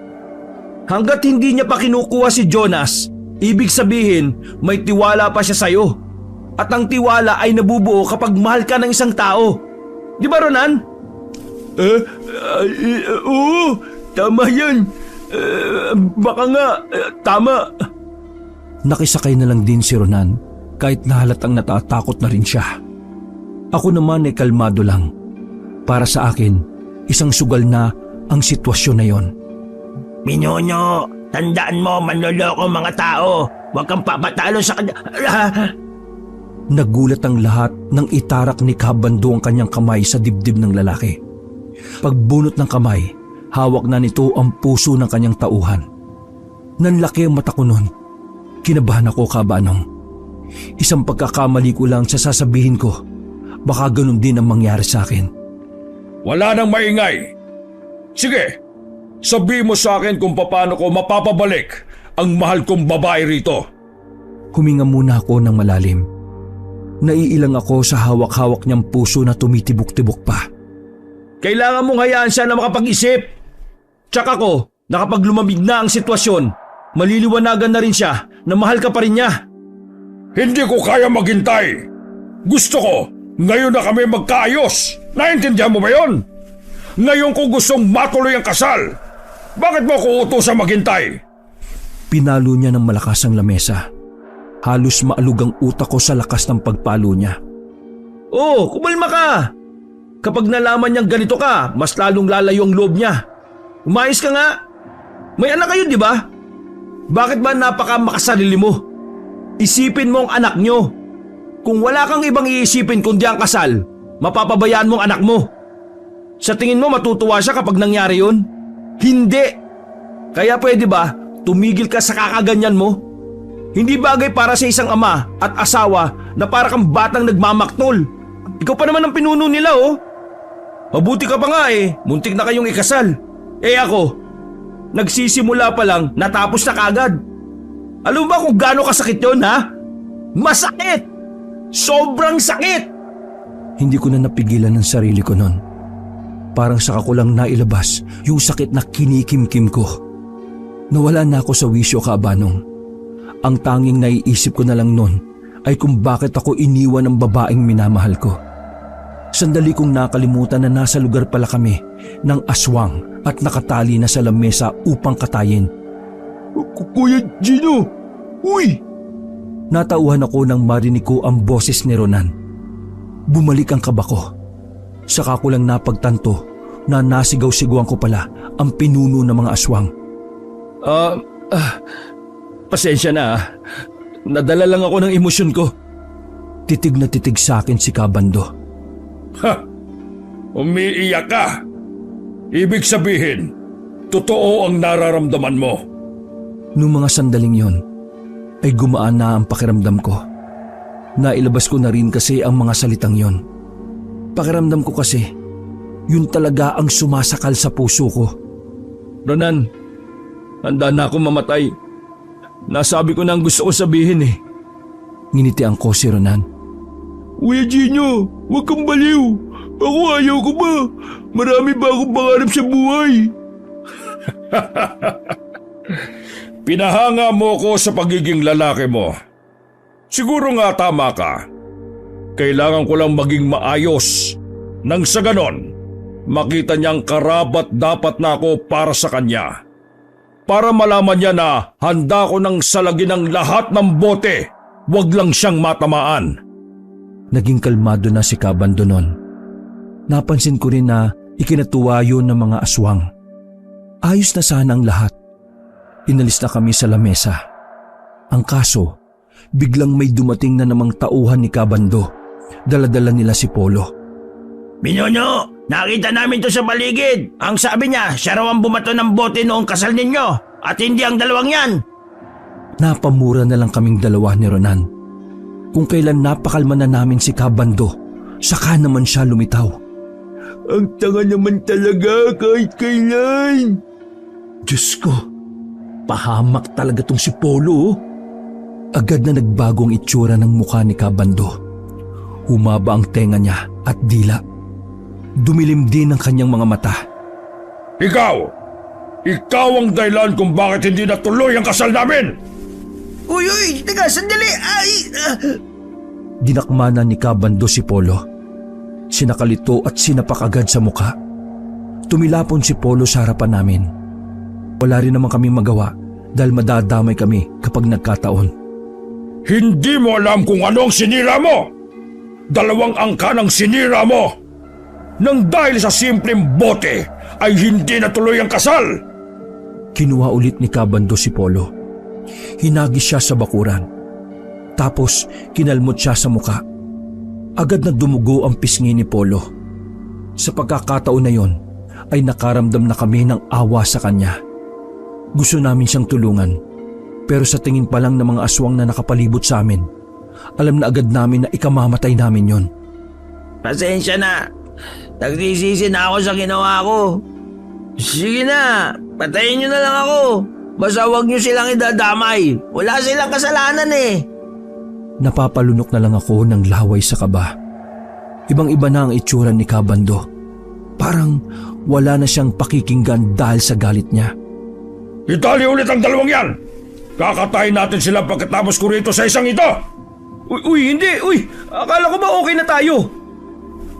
Hanggat hindi niya pa kinukuha si Jonas, ibig sabihin may tiwala pa siya sa'yo. At ang tiwala ay nabubuo kapag mahal ka ng isang tao. Di ba, Ronan? Oo, tama yan. Baka nga, tama. Nakisakay na lang din si Ronan kahit na halatang natatakot na rin siya. Ako naman ay kalmado lang. Para sa akin, isang sugal na ang sitwasyon na yon. Binyonyo, tandaan mo, manloloko mga tao. Huwag kang papatalo sa kanya. Nagulat ang lahat nang itarak ni Kabando ang kanyang kamay sa dibdib ng lalaki. Pagbunot ng kamay, hawak na nito ang puso ng kanyang tauhan. Nanlaki ang mata ko nun. Kinabahan ako, Kabanong. Isang pagkakamali ko lang sa sasabihin ko. Baka ganun din ang mangyari sa akin. Wala nang maingay. Sige, sabihin mo sa akin kung paano ko mapapabalik ang mahal kong babae rito. Huminga muna ako ng malalim. Naiilang ako sa hawak-hawak niyang puso na tumitibok-tibok pa. Kailangan mong hayaan siya na makapag-isip. Tsaka ko, na kapag lumamig na ang sitwasyon, maliliwanagan na rin siya na mahal ka pa rin niya. Hindi ko kaya maghintay. Gusto ko, ngayon na kami magkaayos. Naintindihan mo ba yon? Ngayon ko gustong matuloy ang kasal. Bakit mo ako utosang maghintay? Pinalo niya ng malakas ang lamesa. Halos maalog ang utak ko sa lakas ng pagpalo niya. Oh, kumalma ka! Kapag nalaman niyang ganito ka, mas lalong lalayo ang loob niya. Umayos ka nga! May anak kayo, di ba? Bakit ba napaka makasarili mo? Isipin mo ang anak niyo. Kung wala kang ibang iisipin kundi ang kasal, mapapabayaan mo ang anak mo. Sa tingin mo matutuwa siya kapag nangyari yun? Hindi! Kaya pwede ba tumigil ka sa kakaganyan mo? Hindi bagay para sa isang ama at asawa na para kang batang nagmamaktol. Ikaw pa naman ang pinuno nila, oh. Mabuti ka pa nga eh, muntik na kayong ikasal. Eh ako, nagsisimula pa lang, natapos na kagad. Alam mo ba kung gaano kasakit yun, ha? Masakit! Sobrang sakit! Hindi ko na napigilan ang sarili ko nun. Parang saka ko lang nailabas yung sakit na kinikimkim ko. Nawala na ako sa wisyo, Kabanong. Ang tanging naiisip ko na lang nun ay kung bakit ako iniwan ng babaeng minamahal ko. Sandali kong nakalimutan na nasa lugar pala kami ng aswang at nakatali na sa lamesa upang katayin. Kuya Gino! Uy! Natauhan ako nang marinig ko ang boses ni Ronan. Bumalik ang kaba ko. Saka ko lang napagtanto na nasigaw-siguan ko pala ang pinuno ng mga aswang. Pasensya na. Nadala lang ako ng emosyon ko. Titig na titig sa akin si Kabando. Ha! Umiiyak ka! Ibig sabihin, totoo ang nararamdaman mo. Noong mga sandaling yon, ay gumaan na ang pakiramdam ko. Nailabas ko na rin kasi ang mga salitang yon. Pakiramdam ko kasi, yun talaga ang sumasakal sa puso ko. Ronan, handa na akong mamatay. Nasabi ko na ang gusto ko sabihin eh. Nginitian ko si Ronan. Kuya Gino, huwag kang baliw. Ako ayaw ko ba? Marami ba akong pangarap sa buhay? Pinahanga mo ko sa pagiging lalaki mo. Siguro nga tama ka. Kailangan ko lang maging maayos. Nang sa ganon, makita niyang karapat dapat na ako para sa kanya. Para malaman niya na handa ko nang salagin ang lahat ng bote, wag lang siyang matamaan. Naging kalmado na si Kabando nun. Napansin ko rin na ikinatuwa yun ng mga aswang. Ayos na sana ang lahat. Inalis na kami sa lamesa. Ang kaso, biglang may dumating na namang tauhan ni Kabando. Dala-dala nila si Polo. Binyonyo, nakita namin to sa paligid. Ang sabi niya, siya raw ang bumato ng bote noong kasal ninyo at hindi ang dalawang yan. Napamura na lang kaming dalawa ni Ronan. Kung kailan napakalma na namin si Kabando, saka naman siya lumitaw. Ang tanga naman talaga kahit kailan. Diyos ko, pahamak talaga tong si Polo. Agad na nagbagong itsura ng mukha ni Kabando. Humaba ang tenga niya at dila. Dumilim din ang kanyang mga mata. Ikaw! Ikaw ang dahilan kung bakit hindi natuloy ang kasal namin! Uy, teka, sandali! Dinakmana ni Kabando si Polo. Sinakalito at sinapak agad sa mukha. Tumilapon si Polo sa harapan namin. Wala rin naman kaming magawa dahil madadamay kami kapag nagkataon. Hindi mo alam kung ano ang sinira mo! 2 angka ng sinira mo! Nang dahil sa simpleng bote ay hindi natuloy ang kasal! Kinuha ulit ni Kabando si Polo. Hinagis siya sa bakuran. Tapos kinalmot siya sa mukha. Agad na dumugo ang pisngi ni Polo. Sa pagkakataon na yon ay nakaramdam na kami ng awa sa kanya. Gusto namin siyang tulungan, pero sa tingin pa lang ng mga aswang na nakapalibot sa amin, alam na agad namin na ikamamatay namin yon. Pasensya na. Nagsisisi na ako sa ginawa ko. Sige na, patayin nyo na lang ako. Basta huwag nyo silang idadamay. Wala silang kasalanan eh. Napapalunok na lang ako ng laway sa kaba. Ibang-iba na ang itsura ni Kabando. Parang wala na siyang pakikinggan dahil sa galit niya. Itali ulit ang 2 yan! Kakatayin natin sila pagkatapos ko rito sa isang ito! Uy, hindi! Uy! Akala ko ba okay na tayo?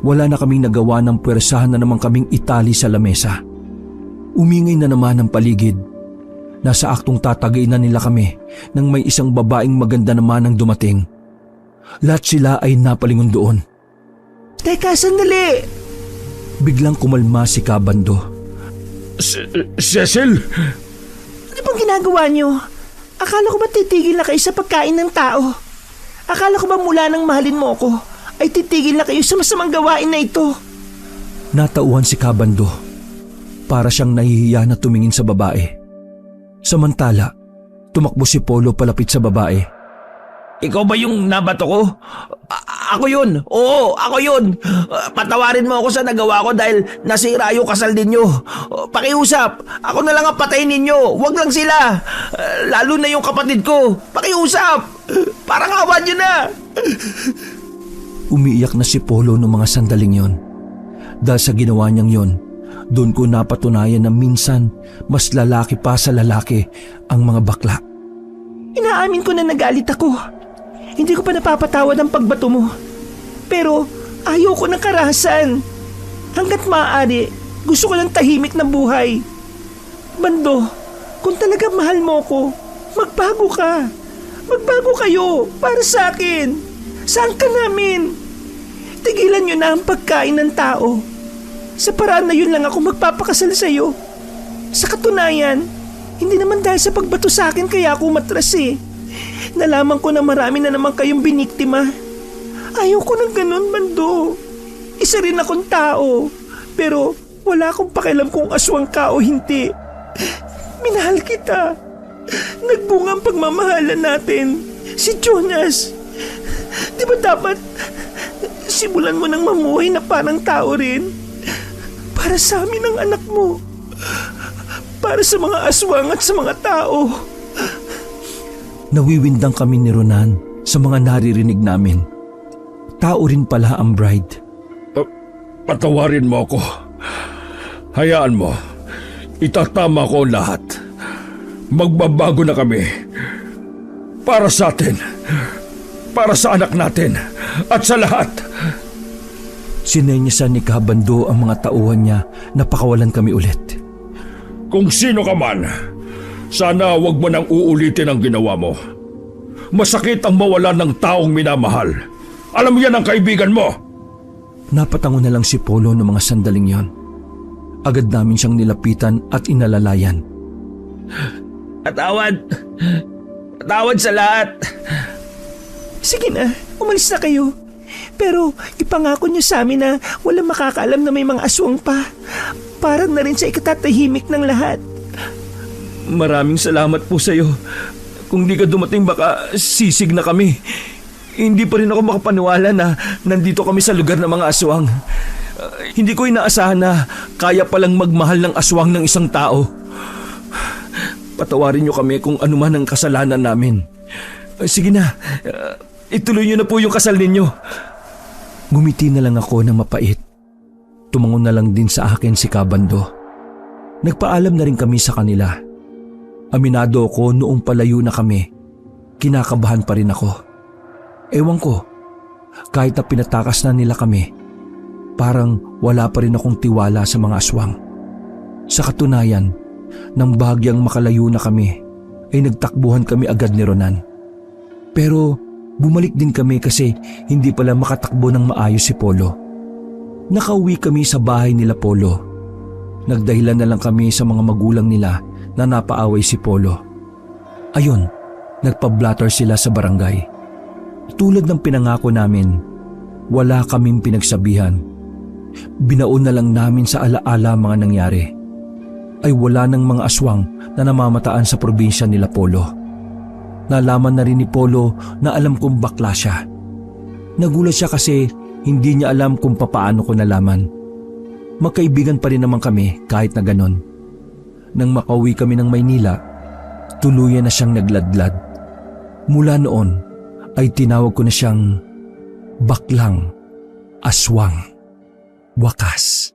Wala na kaming nagawa ng puwersahan na naman kaming itali sa lamesa. Umingay na naman ang paligid. Nasa aktong tatagay na nila kami nang may isang babaeng maganda naman ang dumating. Lahat sila ay napalingon doon. Teka, sandali! Biglang kumalma si Kabando. Cecil? Ano bang ginagawa nyo? Akala ko ba titigil na kayo sa pagkain ng tao? Akala ko ba mula nang mahalin mo ako, ay titigil na kayo sa masamang gawain na ito? Natauhan si Kabando. Para siyang nahihiya na tumingin sa babae. Samantala, tumakbo si Polo palapit sa babae. Ikaw ba yung nabato ko? Ako yun. Oo, ako yun. Patawarin mo ako sa nagawa ko dahil nasira yung kasal ninyo. Pakiusap. Ako na lang ang patayin ninyo. Huwag lang sila. Lalo na yung kapatid ko. Pakiusap. Parang awan nyo na. Umiiyak na si Polo noong mga sandaling yon. Dahil sa ginawa niyang yon, doon ko napatunayan na minsan mas lalaki pa sa lalaki ang mga bakla. Inaamin ko na nagalit ako. Hindi ko pa napapatawad ang pagbato mo. Pero ayaw ko ng karahasan. Hanggat maaari, gusto ko ng tahimik na buhay. Bando, kung talaga mahal mo ko, magbago ka. Magbago kayo para sa akin. Saan ka namin? Tigilan nyo na ang pagkain ng tao. Sa paraan na yun lang ako magpapakasal sa iyo. Sa katunayan, hindi naman dahil sa pagbato sa akin kaya ako matras eh. Nalaman ko na marami na naman kayong biniktima. Ayaw ko ng ganun, Bando. Isa rin akong tao, pero wala akong pakialam kung aswang ka o hindi. Minahal kita. Nagbunga ang pagmamahalan natin. Si Jonas. Di ba dapat simulan mo ng mamuhay na parang tao rin? Para sa amin ang anak mo. Para sa mga aswang at sa mga tao. Nawiwindang kami ni Ronan sa mga naririnig namin. Tao rin pala ang bride. Patawarin mo ako. Hayaan mo. Itatama ko lahat. Magbabago na kami. Para sa atin. Para sa anak natin. At sa lahat. Sinenyasan ni Kabando ang mga tauhan niya na pakawalan kami ulit. Kung sino ka man, sana wag mo nang uulitin ang ginawa mo. Masakit ang mawalan ng taong minamahal. Alam mo yan ang kaibigan mo. Napatango na lang si Polo ng mga sandaling yon. Agad namin siyang nilapitan at inalalayan. Patawad. Patawad sa lahat. Sige na, umalis na kayo. Pero ipangako niyo sa amin na walang makakaalam na may mga aswang pa. Parang na rin sa ikatatahimik ng lahat. Maraming salamat po sa iyo. Kung di ka dumating baka sisig na kami. Hindi pa rin ako makapaniwala na nandito kami sa lugar ng mga aswang. Hindi ko inaasahan na kaya palang magmahal ng aswang ng isang tao. Patawarin niyo kami kung ano man ang kasalanan namin. Sige na, ituloy niyo na po yung kasal ninyo. Ngumiti na lang ako ng mapait. Tumangon na lang din sa akin si Kabando. Nagpaalam na rin kami sa kanila. Aminado ako noong palayo na kami. Kinakabahan pa rin ako. Ewan ko, kahit na pinatakas na nila kami, parang wala pa rin akong tiwala sa mga aswang. Sa katunayan, nang bahagyang makalayo na kami, ay nagtakbuhan kami agad ni Ronan. Pero bumalik din kami kasi hindi pala makatakbo ng maayos si Polo. Nakauwi kami sa bahay nila Polo. Nagdahilan na lang kami sa mga magulang nila na napaaway si Polo. Ayun, nagpa-blatter sila sa barangay. Tulad ng pinangako namin, wala kaming pinagsabihan. Binaon na lang namin sa alaala mga nangyari. Ay wala ng mga aswang na namamataan sa probinsya nila Polo. Nalaman na rin ni Polo na alam kong bakla siya. Nagulat siya kasi hindi niya alam kung papaano ko nalaman. Magkaibigan pa rin naman kami kahit na ganon. Nang makauwi kami ng Maynila, tuluyan na siyang nagladlad. Mula noon ay tinawag ko na siyang Baklang Aswang. Wakas.